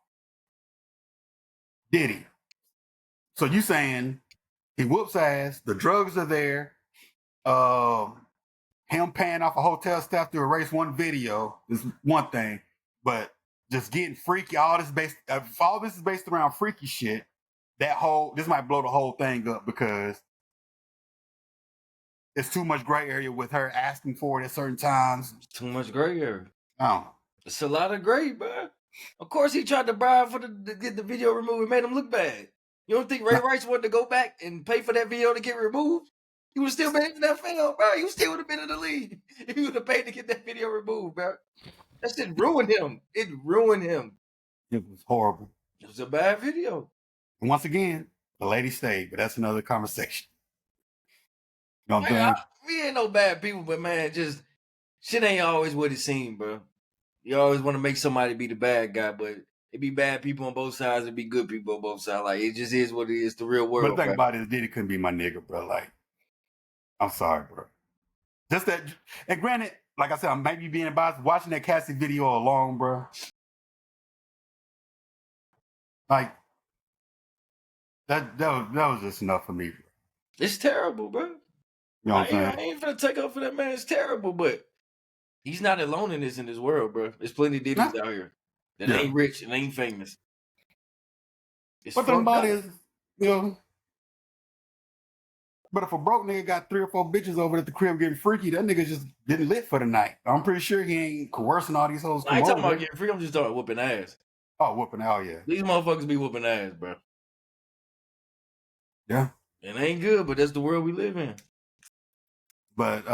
Diddy. So you saying he whoops ass, the drugs are there, him paying off a hotel staff to erase one video is one thing, but just getting freaky, all this is based around freaky shit, this might blow the whole thing up because it's too much gray area with her asking for it at certain times. Too much gray area. Oh. It's a lot of gray, bro. Of course he tried to bribe to get the video removed. It made him look bad. You don't think Ray Rice wanted to go back and pay for that video to get removed? He would have still been in that film, bro. He still would have been in the league if he would have paid to get that video removed, bro. That shit ruined him. It ruined him. It was horrible. It was a bad video. And once again, the lady stayed, but that's another conversation. You know what I'm saying? We ain't no bad people, but man, just shit ain't always what it seems, bro. You always want to make somebody be the bad guy, but it be bad people on both sides, it be good people on both sides. Like, it just is what it is, the real But world, the thing bro. about it is, Diddy couldn't be my nigga, bro. Like, I'm sorry, bro. Just that, and granted, like I said, I might be being biased. Watching that Cassie video alone, bro. Like, that was just enough for me, bro. It's terrible, bro. You know what I'm I saying? ain't finna take up for that man. It's terrible, but he's not alone in this world, bro. There's plenty of Diddy's out here that Yeah. ain't rich and ain't famous. It's But the thing fucked about up. it is, you know, but if a broke nigga got 3 or 4 bitches over at the crib getting freaky, that nigga just getting lit for the night. I'm pretty sure he ain't coercing all these hoes to I come ain't talking over about there. getting free. I'm just talking about whooping ass. Oh, whooping out, yeah. These motherfuckers be whooping ass, bro. Yeah. It ain't good, but that's the world we live in. But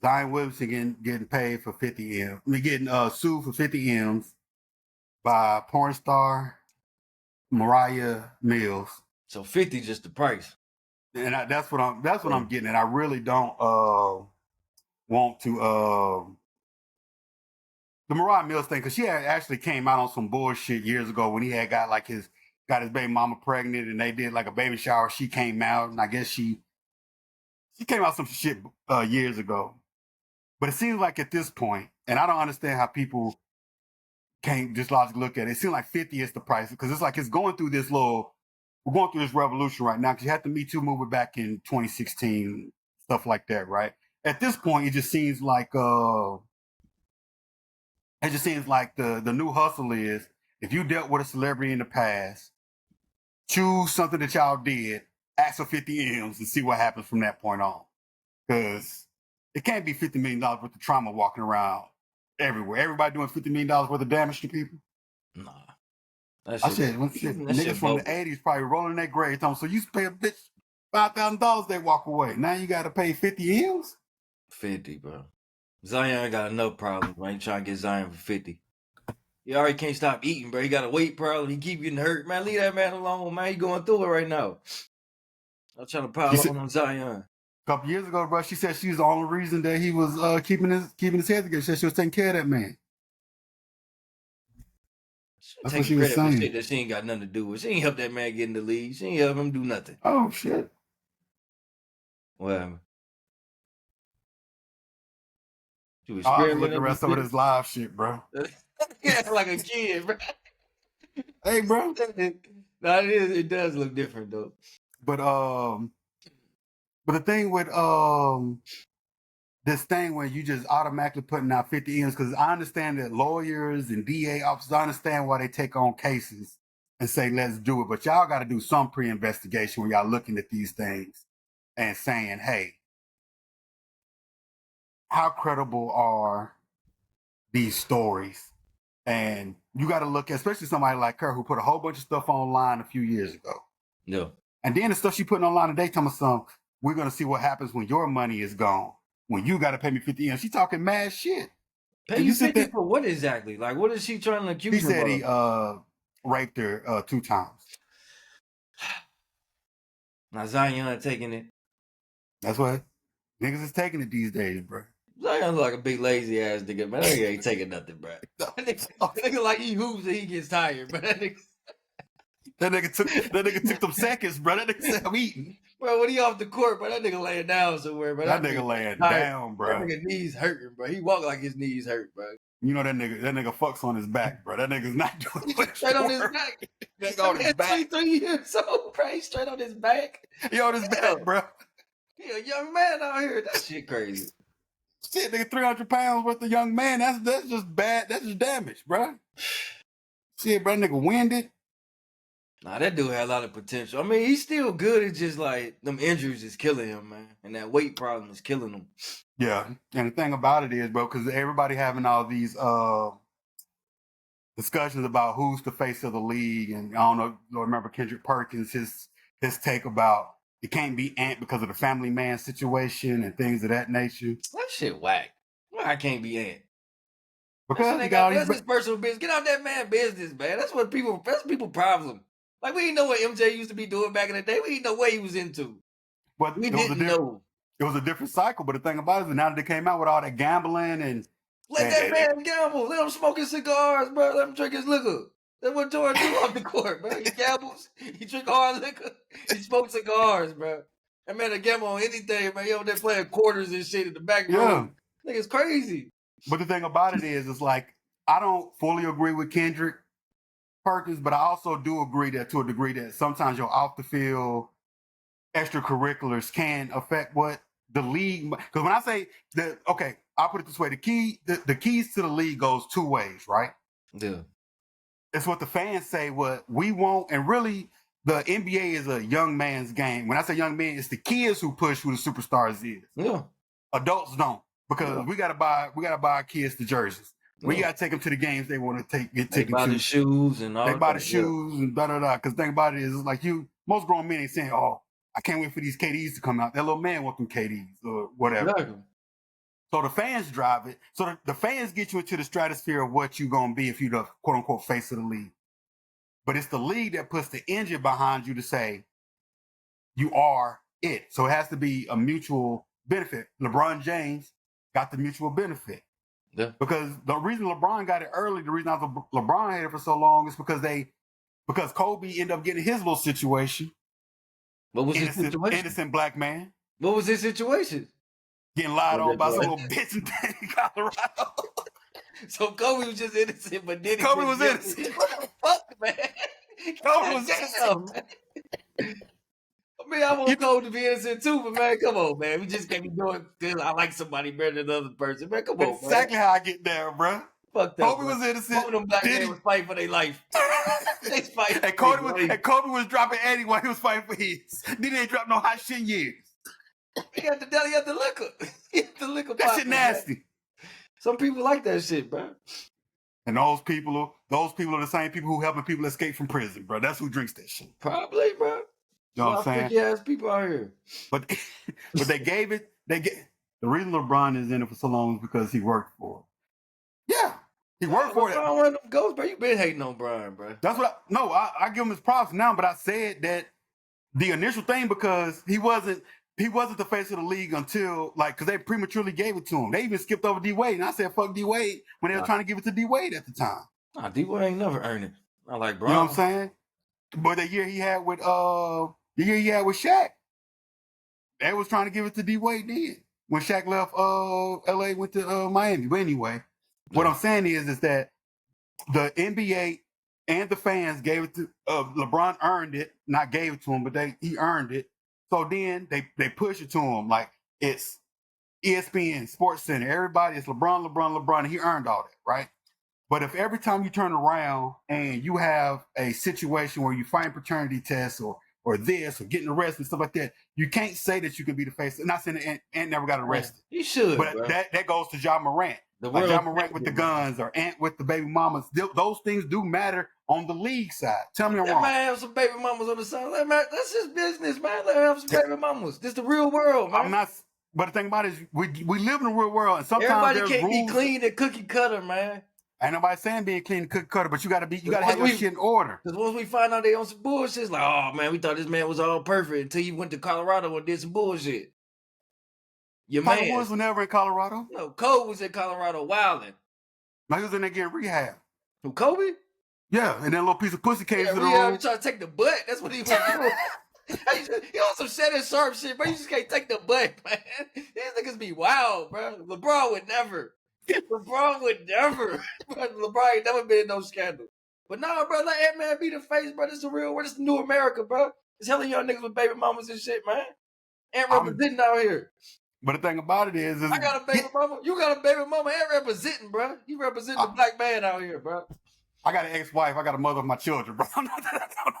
Zion Williamson getting paid for 50 M. I mean, getting sued for 50 M's by porn star Mariah Mills. So 50 just the price. And that's what I'm getting at. I really don't want to the Mariah Mills thing, because she had actually came out on some bullshit years ago when he had got his baby mama pregnant, and they did like a baby shower. She came out, and I guess she came out some shit years ago. But it seems like at this point, and I don't understand how people can't just logically look at it. It seems like 50 is the price, because it's like we're going through this revolution right now, because you had the Me Too movement back in 2016, stuff like that, right? At this point, it just seems like the new hustle is, if you dealt with a celebrity in the past, choose something that y'all did, ask for 50 M's and see what happens from that point on. Because it can't be $50 million worth of trauma walking around everywhere. Everybody doing $50 million worth of damage to people. Nah. Niggas from the 80s probably rolling their grave. So you pay a bitch $5,000, they walk away. Now you got to pay 50 M's? 50, bro. Zion got enough problems. I ain't trying to get Zion for 50. He already can't stop eating, bro. He got a weight problem. He keep getting hurt. Man, leave that man alone, man. He going through it right now. I'm trying to pile on Zion. A couple years ago, bro, she said she was the only reason that he was keeping his head together. She said she was taking care of that man. That's what she was saying. Shit that she ain't got nothing to do with. She ain't help that man get in the league. She ain't help him do nothing. Oh, shit. Well, she was I'll look the rest of this live shit, bro. Yeah, like a kid, bro. Hey, bro. No, it does look different though. But the thing with this thing where you just automatically putting out 50 M's, because I understand that lawyers and DA officers, I understand why they take on cases and say, let's do it. But y'all got to do some pre-investigation when y'all looking at these things and saying, hey, how credible are these stories? And you got to look at, especially somebody like her who put a whole bunch of stuff online a few years ago. Yeah. And then the stuff she putting online today, telling some, we're going to see what happens when your money is gone. When you got to pay me 50 M's. She talking mad shit. Pay you 50 for what exactly? Like, what is she trying to accuse him of? He said he raped her 2 times. Now Zion taking it. That's what niggas is taking it these days, bro. Zion look like a big lazy ass nigga, man. That nigga ain't taking nothing, bro. That nigga like he hoops and he gets tired, but that nigga took them seconds, bro. That nigga said I'm eating. Bro, when he off the court, bro, that nigga laying down somewhere, bro. That nigga laying down, bro. That nigga knees hurting, bro. He walk like his knees hurt, bro. You know that nigga fucks on his back, bro. That nigga's not doing much straight on his back. Nigga on his back. 23 years old, bro. He straight on his back. He on his back, bro. He a young man out here. That shit crazy. Shit, nigga, 300 pounds worth of young man. That's just bad. That's just damage, bro. Shit, bro, nigga winded. Nah, that dude had a lot of potential. I mean, he's still good. It's just like them injuries is killing him, man. And that weight problem is killing him. Yeah. And the thing about it is, bro, because everybody having all these discussions about who's the face of the league. And I don't know, remember Kendrick Perkins, his take about it can't be Ant because of the family man situation and things of that nature. That shit whack. Why I can't be Ant? Because that's his personal business. Get out that man business, man. That's people problem. Like, we didn't know what MJ used to be doing back in the day. We didn't know what he was into. But we didn't know. it was a different cycle. But the thing about it is now that they came out with all that gambling and let that man gamble. Let him smoking cigars, bro. Let him drink his liquor. That's what Jordan do off the court, bro. He gambles. He drink hard liquor. He smokes cigars, bro. That man to gamble on anything, man. He over there playing quarters and shit in the back room. Nigga's crazy. But the thing about it is, it's like I don't fully agree with Kendrick Perkins, but I also do agree that to a degree that sometimes your off the field extracurriculars can affect what the league. Because when I say that, okay, I'll put it this way: the keys to the league goes two ways, right? Yeah. It's what the fans say, what we want, and really the NBA is a young man's game. When I say young man, it's the kids who push who the superstars is. Yeah. Adults don't, because we gotta buy our kids the jerseys. We gotta take them to the games they want to get tickets to. They buy the shoes and all. They buy the shoes and da da da. Because the thing about it is, it's like most grown men ain't saying, "Oh, I can't wait for these KDs to come out." That little man want them KDs or whatever. Exactly. So the fans drive it. So the fans get you into the stratosphere of what you're going to be if you're the quote unquote face of the league. But it's the league that puts the engine behind you to say you are it. So it has to be a mutual benefit. LeBron James got the mutual benefit. Yeah. Because the reason LeBron got it early, the reason I was a LeBron hater for so long is because Kobe ended up getting his little situation. What was his situation? Innocent black man. What was his situation? Getting lied on by some little bitch in Colorado. So Kobe was just innocent, but Diddy Kobe was innocent. What the fuck, man? Kobe was innocent. I mean, I want Kobe to be innocent too, but man, come on, man. We just can't be doing because I like somebody better than the other person. Man, come on, man. Exactly how I get there, bro. Fuck that. Kobe was innocent. Both of them black men was fighting for their life. They fighting. And Kobe was dropping Eddie while he was fighting for his. Diddy ain't dropped no hot shit in years. He got the deli at the liquor. He had the liquor. That shit nasty. Man. Some people like that shit, bro. And those people are the same people who helping people escape from prison, bro. That's who drinks that shit. Probably, bro. You know what I'm saying? Ass people out here. But they gave it. The reason LeBron is in it for so long is because he worked for it. Yeah, he worked for it. LeBron one of them ghosts, bro. You been hating on Brian, bro. That's what. I give him his props now, but I said that the initial thing because he wasn't the face of the league until because they prematurely gave it to him. They even skipped over D Wade, and I said fuck D Wade when they were trying to give it to D Wade at the time. Nah, D Wade ain't never earned it. I like Brian. You know what I'm saying? But the year he had with Shaq, they was trying to give it to D Wade then. When Shaq left LA, went to Miami. But anyway, what I'm saying is that the NBA and the fans gave it to LeBron earned it, not gave it to him, but he earned it. So then they push it to him like it's ESPN, Sports Center, everybody, it's LeBron, and he earned all that, right? But if every time you turn around and you have a situation where you find paternity tests or this or getting arrested and stuff like that, you can't say that you can be the face. I'm not saying that Ant never got arrested. He should, but bro. that goes to Ja Morant. Like Ja Morant with the guns or Ant with the baby mamas. Those things do matter on the league side. Tell me I'm wrong. That man have some baby mamas on the side. That's his business, man. Let him have some baby mamas. This is the real world, man. I'm not. But the thing about it is we live in the real world, and sometimes everybody can't be clean and cookie cutter, man. Ain't nobody saying being clean and cookie cutter, but you gotta have your shit in order. Because once we find out they on some bullshit, it's like, oh man, we thought this man was all perfect until you went to Colorado and did some bullshit. Your man Woods was never in Colorado. No, Kobe was in Colorado wilding. No, he was in there getting rehab. Who, Kobe? Yeah, and that little piece of pussy came to the room. He trying to take the butt. That's what he was doing. He on some Shannon Sharp shit, bro. You just can't take the butt, man. These niggas be wild, bro. LeBron would never. Bro, LeBron ain't never been in no scandal. But nah, bro, let Ant-Man be the face, bro. This is the real world. This is the new America, bro. It's hella young niggas with baby mamas and shit, man. Ant representing out here. But the thing about it is I got a baby mama. You got a baby mama. Ant representing, bro. You representing the black man out here, bro. I got an ex-wife. I got a mother of my children, bro.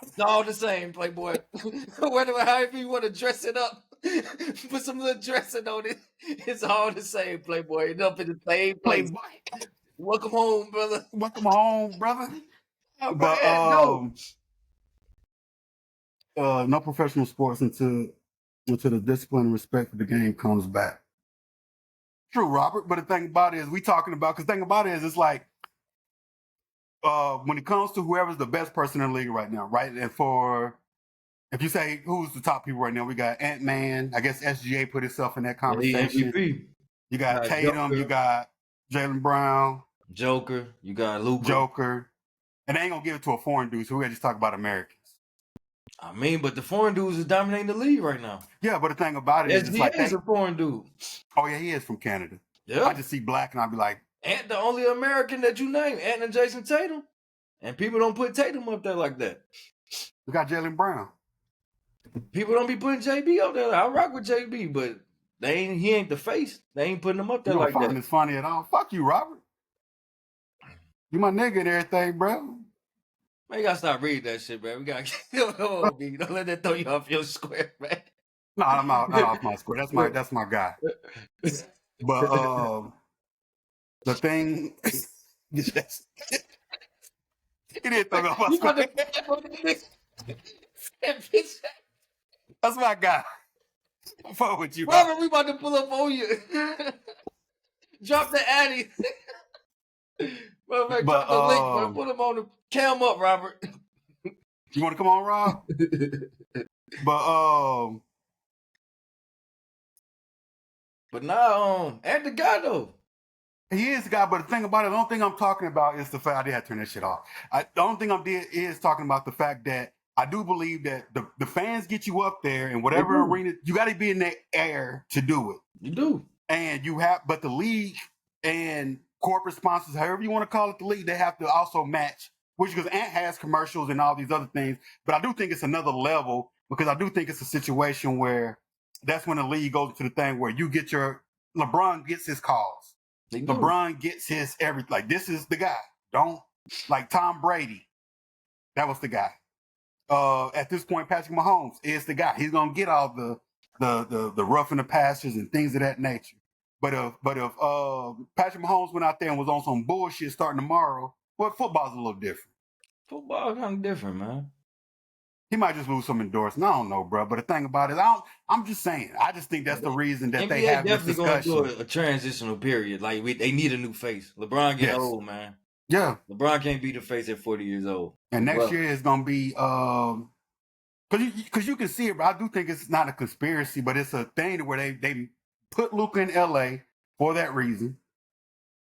It's all the same, Playboy. However you want to dress it up, put some little dressing on it. It's all the same, Playboy. It's up in the same place. Welcome home, brother. Welcome home, brother. Oh, but no professional sports until the discipline and respect for the game comes back. True, Robert. But the thing about it is, it's like when it comes to whoever's the best person in the league right now, right? And for If you say who's the top people right now, we got Ant-Man. I guess SGA put himself in that Yeah, he conversation. MVP. You got Tatum. Joker. You got Jaylen Brown. Joker. You got Luka. Joker. And they ain't going to give it to a foreign dude, so we're going to just talk about Americans. I mean, but the foreign dudes is dominating the league right now. Yeah, but the thing about it is, it's like, SGA is a foreign dude. Oh, yeah, he is from Canada. Yeah. I just see black and I'll be like. And the only American that you name, Ant and Jason Tatum. And people don't put Tatum up there like that. We got Jaylen Brown. People don't be putting JB up there. I rock with JB, but he ain't the face. They ain't putting him up there You like don't that. find this funny at all. Fuck you, Robert. You my nigga and everything, bro. Man, you gotta stop reading that shit, man. We gotta don't let that throw you off your square, man. No, I'm not off my square. That's my guy. But the thing he didn't throw me off my square. That's my guy. I'm fucking with you, Robert, we about to pull up on you. Drop the Addy. Drop the link, man. Put him on the cam up, Robert. You want to come on, Rob? But now, and the guy though. He is the guy, but the thing about it, the only thing I'm talking about is the fact I did have to turn that shit off. The only thing is talking about the fact that I do believe that the fans get you up there in whatever arena. You got to be in the air to do it. You do. And you have, but the league and corporate sponsors, however you want to call it, the league, they have to also match, which because Ant has commercials and all these other things. But I do think it's another level because I do think it's a situation where that's when the league goes to the thing where you get LeBron gets his calls. LeBron gets his everything. Like, this is the guy. Don't, like Tom Brady. That was the guy. At this point, Patrick Mahomes is the guy. He's gonna get all the rough in the pastures and things of that nature. But if Patrick Mahomes went out there and was on some bullshit starting tomorrow, well, football's a little different. Football kind of different, man. He might just lose some endorsement. I don't know, bro. But the thing about it, I'm just saying. I just think that's the reason that they have this discussion. Going through a transitional period. Like they need a new face. LeBron get old, man. Yeah. LeBron can't be the face at 40 years old. And next year is gonna be because you can see it. But I do think it's not a conspiracy, but it's a thing where they put Luka in LA for that reason.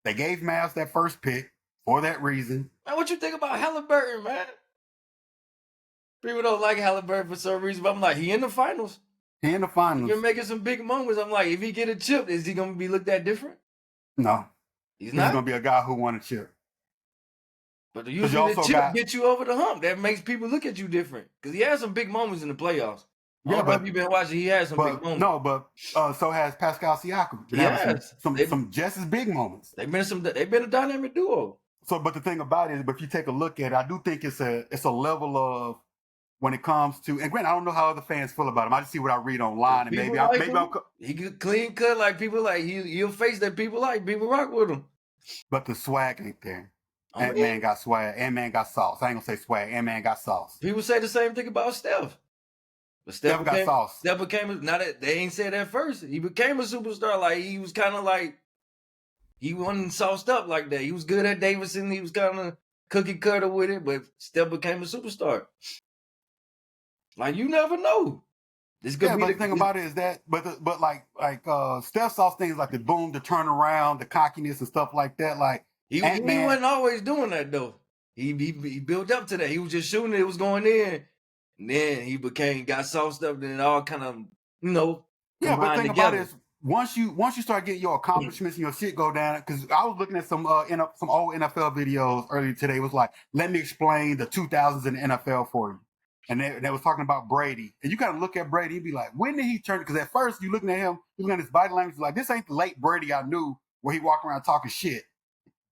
They gave Mavs that first pick for that reason. Man, what you think about Halliburton, man? People don't like Halliburton for some reason, but I'm like, he in the finals. He in the finals. You're making some big moments. I'm like, if he get a chip, is he gonna be looked at different? No, he's not. He's gonna be a guy who won a chip. But usually the chip get you over the hump. That makes people look at you different because he had some big moments in the playoffs. Yeah, but you've been watching. He has some big moments. No, but so has Pascal Siakam. He has some just as big moments. They've been a dynamic duo. So, but the thing about it is, but if you take a look at it, I do think it's a level of when it comes to, and granted, I don't know how other fans feel about him. I just see what I read online, and he could clean cut like people like he'll face that people like. People rock with him. But the swag ain't there. Ant-Man got swag. Ant-Man got sauce. I ain't gonna say swag. Ant-Man got sauce. People say the same thing about Steph. But Steph got sauce. Steph became now that they ain't said that first. He became a superstar. Like he was kind of like he wasn't sauced up like that. He was good at Davidson. He was kind of cookie cutter with it, but Steph became a superstar. Like you never know. This could be the thing about it is that, but like Steph saw things like the boom, the turnaround, the cockiness and stuff like that. Like he wasn't always doing that though. He built up to that. He was just shooting it was going in. And then he got sauced up, and it all kind of, Yeah, but the thing about it is, once you start getting your accomplishments and your shit go down, because I was looking at some old NFL videos earlier today. It was like, let me explain the 2000s in the NFL for you. And they was talking about Brady. And you kind of look at Brady and be like, when did he turn? Because at first, you looking at him, you looking at his body language, like, this ain't the late Brady I knew where he walked around talking shit.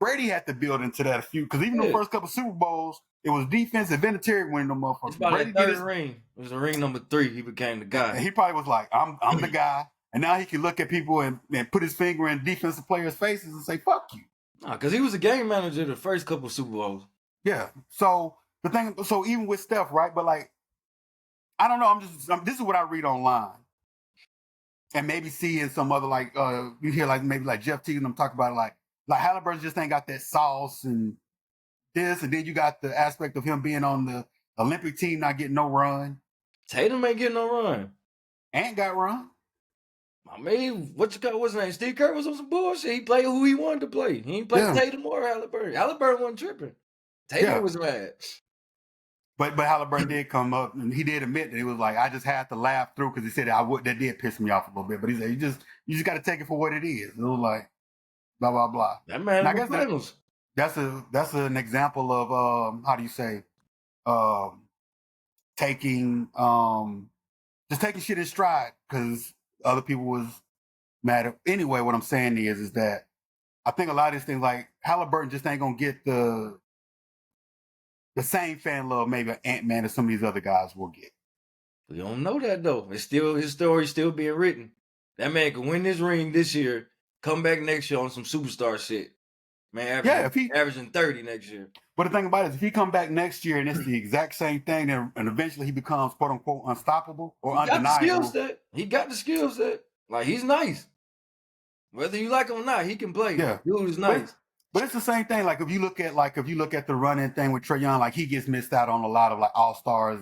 Brady had to build into that a few, because even the first couple Super Bowls, it was defensive Vinatieri winning them motherfuckers. It's about that third ring. It was ring number 3. He became the guy. And he probably was like, I'm the guy. And now he can look at people and put his finger in defensive players' faces and say, fuck you. Nah, because he was a game manager the first couple Super Bowls. Yeah. So even with Steph, right? But like, I don't know. This is what I read online. And maybe seeing some other, like, you hear like maybe like Jeff Teague and them talk about it, like Halliburton just ain't got that sauce and this, and then you got the aspect of him being on the Olympic team not getting no run. Tatum ain't getting no run. Ant got run. I mean, what's his name? Steve Kerr was on some bullshit. He played who he wanted to play. He ain't played Tatum or Halliburton. Halliburton wasn't tripping. Tatum was mad. But Halliburton did come up and he did admit that he was like, I just had to laugh through because he said that did piss me off a little bit. But he said you just got to take it for what it is. It was like blah blah blah. That man, I guess that's an example of how do you say taking just taking shit in stride because other people was mad at. Anyway, what I'm saying is that I think a lot of these things like Halliburton just ain't gonna get the same fan love maybe Ant-Man or some of these other guys will get. We don't know that though. It's still his story's still being written. That man can win this ring this year, come back next year on some superstar shit. Man, averaging 30 next year. But the thing about it is if he come back next year and it's the exact same thing, and eventually he becomes quote unquote unstoppable or undeniable. He got the skill set. Like he's nice. Whether you like him or not, he can play. Yeah. Dude is nice. But it's the same thing. Like if you look at the running thing with Trae Young, like he gets missed out on a lot of like all-stars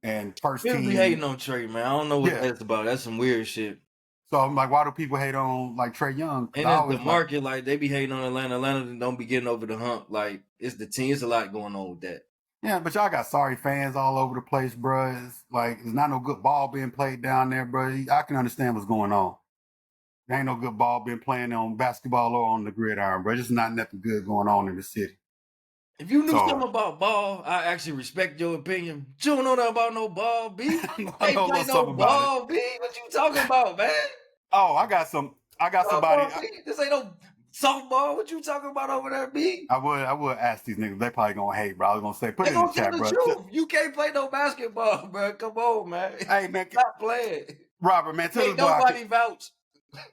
and first team. People be hating on Trae, man. I don't know what that's about. That's some weird shit. So I'm like, why do people hate on like Trae Young? And it's the market, like they be hating on Atlanta. Atlanta don't be getting over the hump. Like it's the team. It's a lot going on with that. Yeah, but y'all got sorry fans all over the place, bro. It's like there's not no good ball being played down there, bro. I can understand what's going on. There ain't no good ball being playing on basketball or on the gridiron, bro. There's not nothing good going on in the city. If you knew something about ball, I actually respect your opinion. But you don't know nothing about no ball, B. You ain't play no ball, B. What you talking about, man? Oh, I got somebody. This ain't no softball. What you talking about over there, B? I would ask these niggas. They probably gonna hate, bro. I was gonna say, put it in the chat, bro. Truth. You can't play no basketball, bro. Come on, man. Hey, man. Stop playing. Robert, man. Ain't nobody vouch.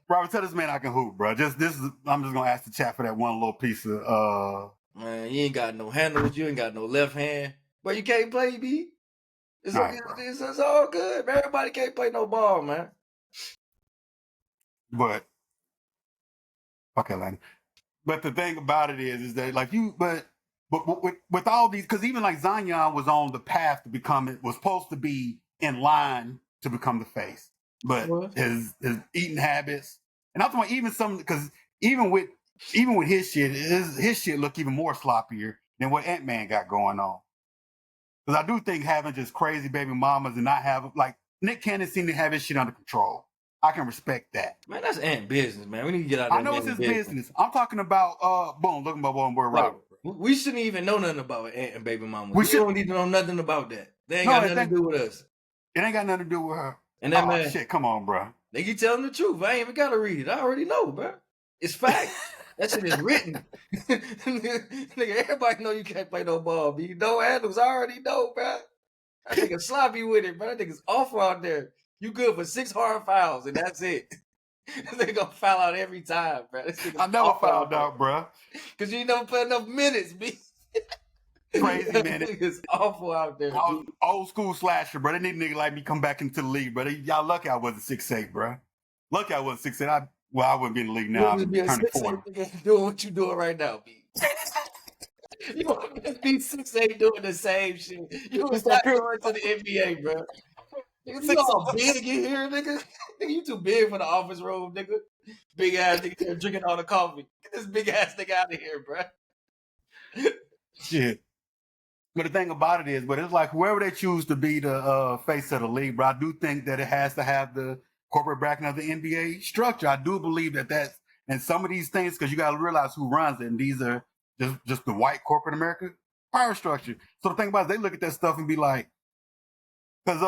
Robert, tell this man I can hoop, bro. I'm just gonna ask the chat for that one little piece of Man, you ain't got no handles, you ain't got no left hand. But you can't play, B. It's all good, man. Everybody can't play no ball, man. But okay, Lanny. But the thing about it is that like but with all these, because even like Zion was on the path to become it was supposed to be in line to become the face. But his eating habits, and I'm talking about even some, because even with his shit look even more sloppier than what Ant-Man got going on. Because I do think having just crazy baby mamas and not have like Nick Cannon seemed to have his shit under control. I can respect that. Man, that's Ant business, man. We need to get out of that. I know it's his business. I'm talking about boom, looking about one word Robert. We shouldn't even know nothing about Ant and baby mamas. We don't need to know nothing about that. They ain't got nothing to do with us. It ain't got nothing to do with her. And that man, shit, come on, bro. They keep telling the truth. I ain't even gotta read it. I already know, bro. It's fact. That shit is written. Nigga, everybody know you can't play no ball, but you know handles. I already know, bro. That nigga sloppy with it, bro. That nigga's awful out there. You good for 6 hard fouls, and that's it. They gonna foul out every time, bro. I never fouled out, bro. Cause you never play enough minutes, B. Crazy minutes. It's awful out there. Old school slasher, bro. They need a nigga like me come back into the league, bro. Y'all lucky I wasn't 6'8", bro. Lucky I wasn't 6'8". I wouldn't be in the league now. I'm turning 40. Doing what you doing right now, B. You want to be 6'8" doing the same shit. You was not going to the NBA, bro. You all big in here, nigga. You too big for the office room, nigga. Big ass nigga drinking all the coffee. Get this big ass nigga out of here, bro. Shit. But the thing about it is, but it's like whoever they choose to be the face of the league, bro, I do think that it has to have the corporate backing of the NBA structure. I do believe that and some of these things, because you got to realize who runs it, and these are just the white corporate America power structure. So the thing about it, they look at that stuff and be like, because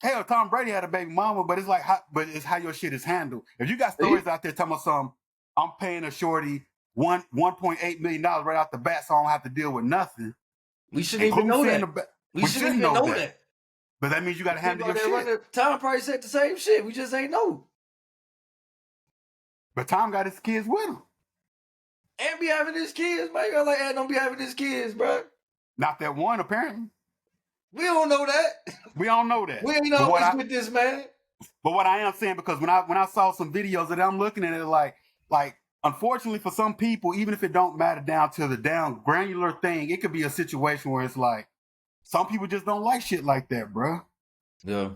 hell, Tom Brady had a baby mama, but it's like, it's how your shit is handled. If you got stories out there telling me I'm paying a shorty $1.8 million right off the bat, so I don't have to deal with nothing. We shouldn't even know that. We shouldn't even know that. But that means you got to handle your shit. Tom probably said the same shit. We just ain't know. But Tom got his kids with him. And be having his kids, man. You're like, don't be having his kids, bro. Not that one, apparently. We don't know that. We don't know that. We ain't always with this, man. But what I am saying, because when I saw some videos of it, I'm looking at it like unfortunately for some people, even if it don't matter down to the down granular thing, it could be a situation where it's like some people just don't like shit like that, bro. Yeah.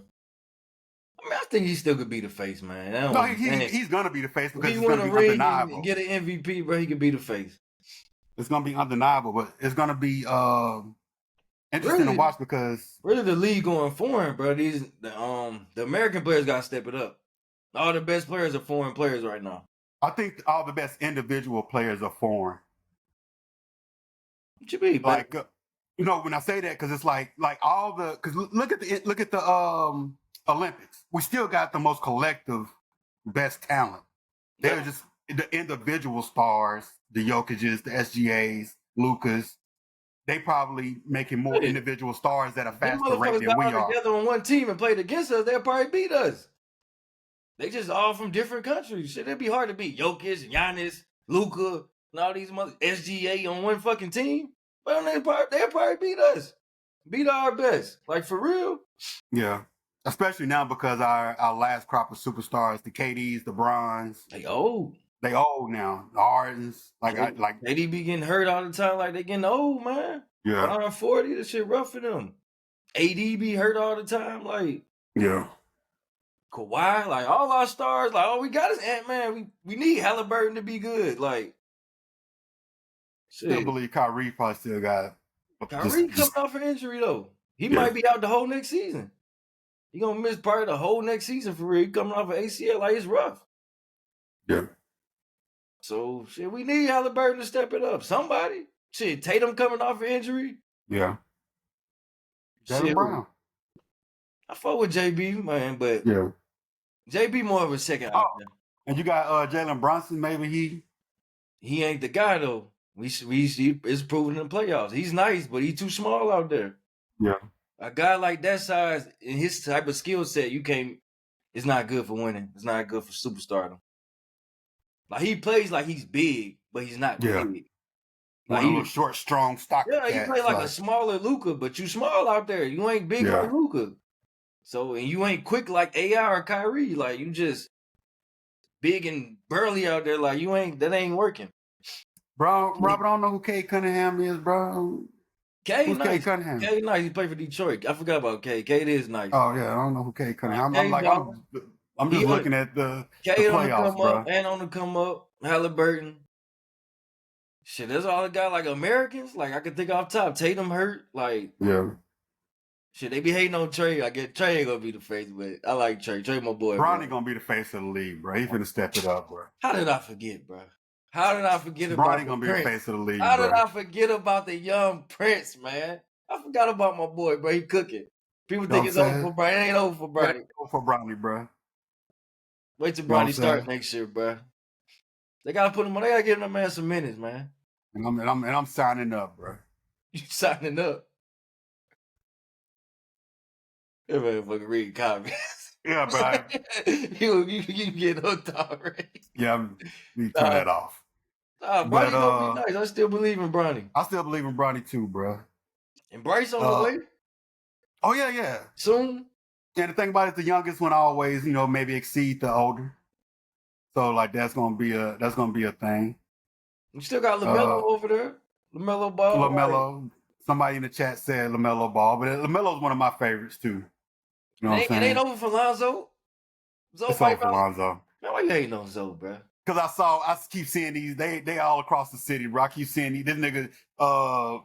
I mean, I think he still could be the face, man. No, he's gonna be the face if because he it's win gonna a be ring undeniable. and get an MVP, bro, he could be the face. It's gonna be undeniable, but it's gonna be interesting to watch because really the league going foreign, bro. The American players gotta step it up. All the best players are foreign players right now. I think all the best individual players are foreign. What you mean, like when I say that, because it's like all the because look at the Olympics. We still got the most collective best talent. They're just the individual stars, the Jokic's, the SGA's, Lucas. They probably making more individual stars at a faster rate than we are. Together on one team and played against us, they'll probably beat us. They just all from different countries. Shit, it'd be hard to beat Jokic, Giannis, Luka, and all these SGA on one fucking team. Well, they'll probably beat us. Beat our best. Like, for real. Yeah. Especially now because our last crop of superstars, the KDs, the Brons. They old. They old now. The Hardens. KD be getting hurt all the time like they getting old, man. Yeah. Around 40, this shit rough for them. AD be hurt all the time. Like, yeah. Kawhi, like all our stars, like all we got is Ant-Man. We need Halliburton to be good. Like, still believe Kyrie probably still got. Kyrie coming off an injury though. He might be out the whole next season. He gonna miss part of the whole next season for real. He coming off an ACL, like it's rough. Yeah. So shit, we need Halliburton to step it up. Somebody. Shit, Tatum coming off an injury. Yeah. Jaylen Brown. I fuck with JB, man, but yeah. JB more of a second option. And you got Jalen Brunson, maybe he ain't the guy though. We it's proven in the playoffs. He's nice, but he's too small out there. Yeah. A guy like that size and his type of skill set, it's not good for winning. It's not good for superstardom. Like he plays like he's big, but he's not big. Like he's short, strong, stocky. Yeah, he play like a smaller Luka, but you small out there. You ain't big like Luka. So, and you ain't quick like AI or Kyrie. Like, you just big and burly out there. Like, that ain't working. Bro, Robert, I don't know who Cade Cunningham is, bro. Who's nice. Cade Cunningham? Cade nice. He played for Detroit. I forgot about Cade. Cade is nice. Oh, yeah. I don't know who Cade Cunningham is. I'm just looking at the playoffs, bro. And on the come up, Halliburton. Shit, that's all I got. Like, Americans, like, I could think off top. Tatum hurt. Like, yeah. Shit, they be hating on Trey. I get Trey ain't gonna be the face, but I like Trey. Trey, my boy. Bronny gonna be the face of the league, bro. He finna step it up, bro. How did I forget, bro? How did I forget about Bronny gonna be the face of the league, How did I forget about the young Prince, man? I forgot about my boy, bro. He cooking. People think it's over for Bronny. It ain't over for Bronny. It ain't over for Bronny, bro. Wait till Bronny start next year, bro. They gotta put him on. They gotta give that man some minutes, man. And I'm signing up, bro. You signing up? That motherfucker read comments. Yeah, bro. you get hooked already. Yeah, you turn that off. Bronny gonna be nice. I still believe in Bronny. I still believe in Bronny too, bro. And Bryce on the way? Oh yeah. Soon? And the thing about it, the youngest one always, maybe exceed the older. So like that's gonna be a thing. You still got LaMelo over there? LaMelo Ball? LaMelo. Right? Somebody in the chat said LaMelo Ball, but LaMelo's one of my favorites too. You know what I'm saying? It ain't over for Lonzo? It's over for Lonzo. Man, why you hating on Zoe, bro? Because I keep seeing these, they all across the city, bro. I keep seeing this nigga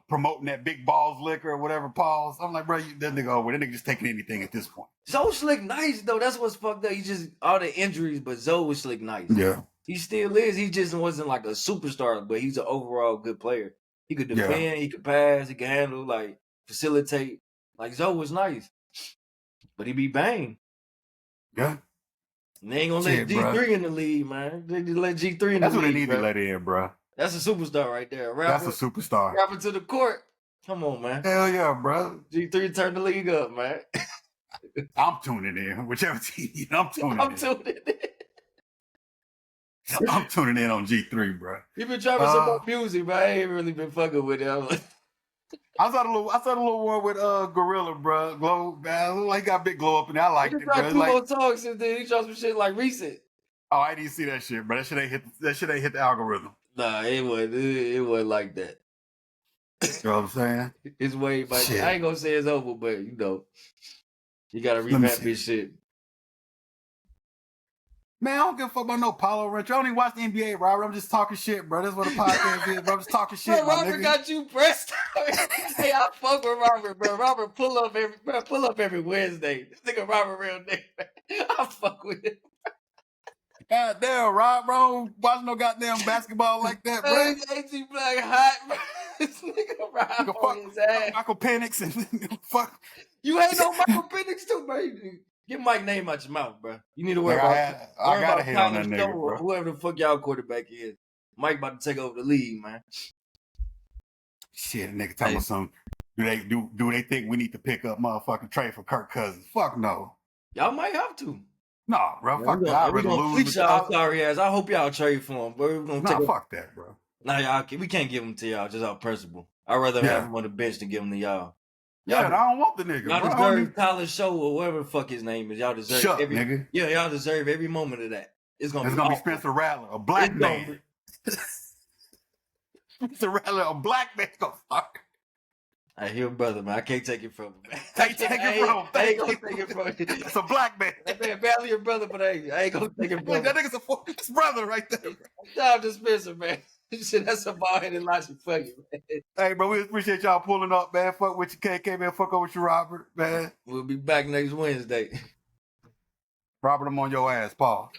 promoting that big balls liquor or whatever, pause. I'm like, bro, that nigga just taking anything at this point. Zoe slick nice, though. That's what's fucked up. He just, all the injuries, but Zoe was slick nice. Yeah. He still is. He just wasn't like a superstar, but he's an overall good player. He could defend, he could pass, he could handle, like, facilitate. Like, Zoe was nice. But he be banged. Yeah. And they ain't gonna let G3 in the league, man. They just let G3 in the league. That's what they need to let in, bro. That's a superstar right there. Rapper, that's a superstar. Rapper to the court. Come on, man. Hell yeah, bro. G3 turned the league up, man. I'm tuning in. Whichever team, I'm tuning in. I'm tuning in on G3, bro. You been dropping some more music, but I ain't really been fucking with it. I saw the little one with Gorilla, bro. Glow, man. Like got big glow up, and I liked it, bro. He dropped 2 more songs since then. He dropped some shit like recent. Oh, I didn't see that shit, bro. That shit ain't hit the algorithm. Nah, it wasn't like that. You know what I'm saying? It's way, but Shit. I ain't gonna say it's over, but you gotta Let me revamp see. this shit. Man, I don't give a fuck about no Paulo Rancher. I don't even watch the NBA, Robert. I'm just talking shit, bro. That's what a podcast is, bro. I'm just talking shit, Bro, my Robert nigga. got you pressed. Hey, I fuck with Robert, bro. Robert pull up every Wednesday. This nigga Robert real nigga. I fuck with him. God damn, Rob, bro. Watch no goddamn basketball like that, bro. Hey, AT Black hot, bro. This nigga Rob Nigga, on fuck his ass. Michael Penix and fuck. You ain't no Michael Penix too, bro. Get Mike's name out your mouth, bro. You need to worry I gotta hate on that Tyler nigga, Show bro. or whoever the fuck y'all quarterback is. Mike about to take over the league, man. Shit, nigga talking about some. Do they think we need to pick up motherfucking trade for Kirk Cousins? Fuck no. Y'all might have to. Nah, bro. Fuck that. I'd We rather gonna lose. fleece y'all sorry ass. I hope y'all trade for him, bro. We gonna fuck that, bro. Nah, y'all, we can't give him to y'all just out principle. I'd rather have him on the bench than give him to y'all. Yeah, I don't want the nigga. Y'all bro. deserve Tyler Show or whatever the fuck his name is. Y'all deserve nigga. Yeah, y'all deserve every moment of that. It's gonna be Spencer Rattler, a black man. Spencer Rattler, a black man. Gonna fuck. I hear brother, man. I can't take it from him, man. I ain't gonna take it from him. It's a black man. That man barely your brother, but I ain't gonna take it from him. That nigga's his brother right there. Shout out to Spencer, man. Shit, that's a ball-headed logic for you, man. Hey, bro, we appreciate y'all pulling up, man. Fuck with you, KK, man. Fuck up with you, Robert, man. We'll be back next Wednesday. Robert, I'm on your ass, Paul.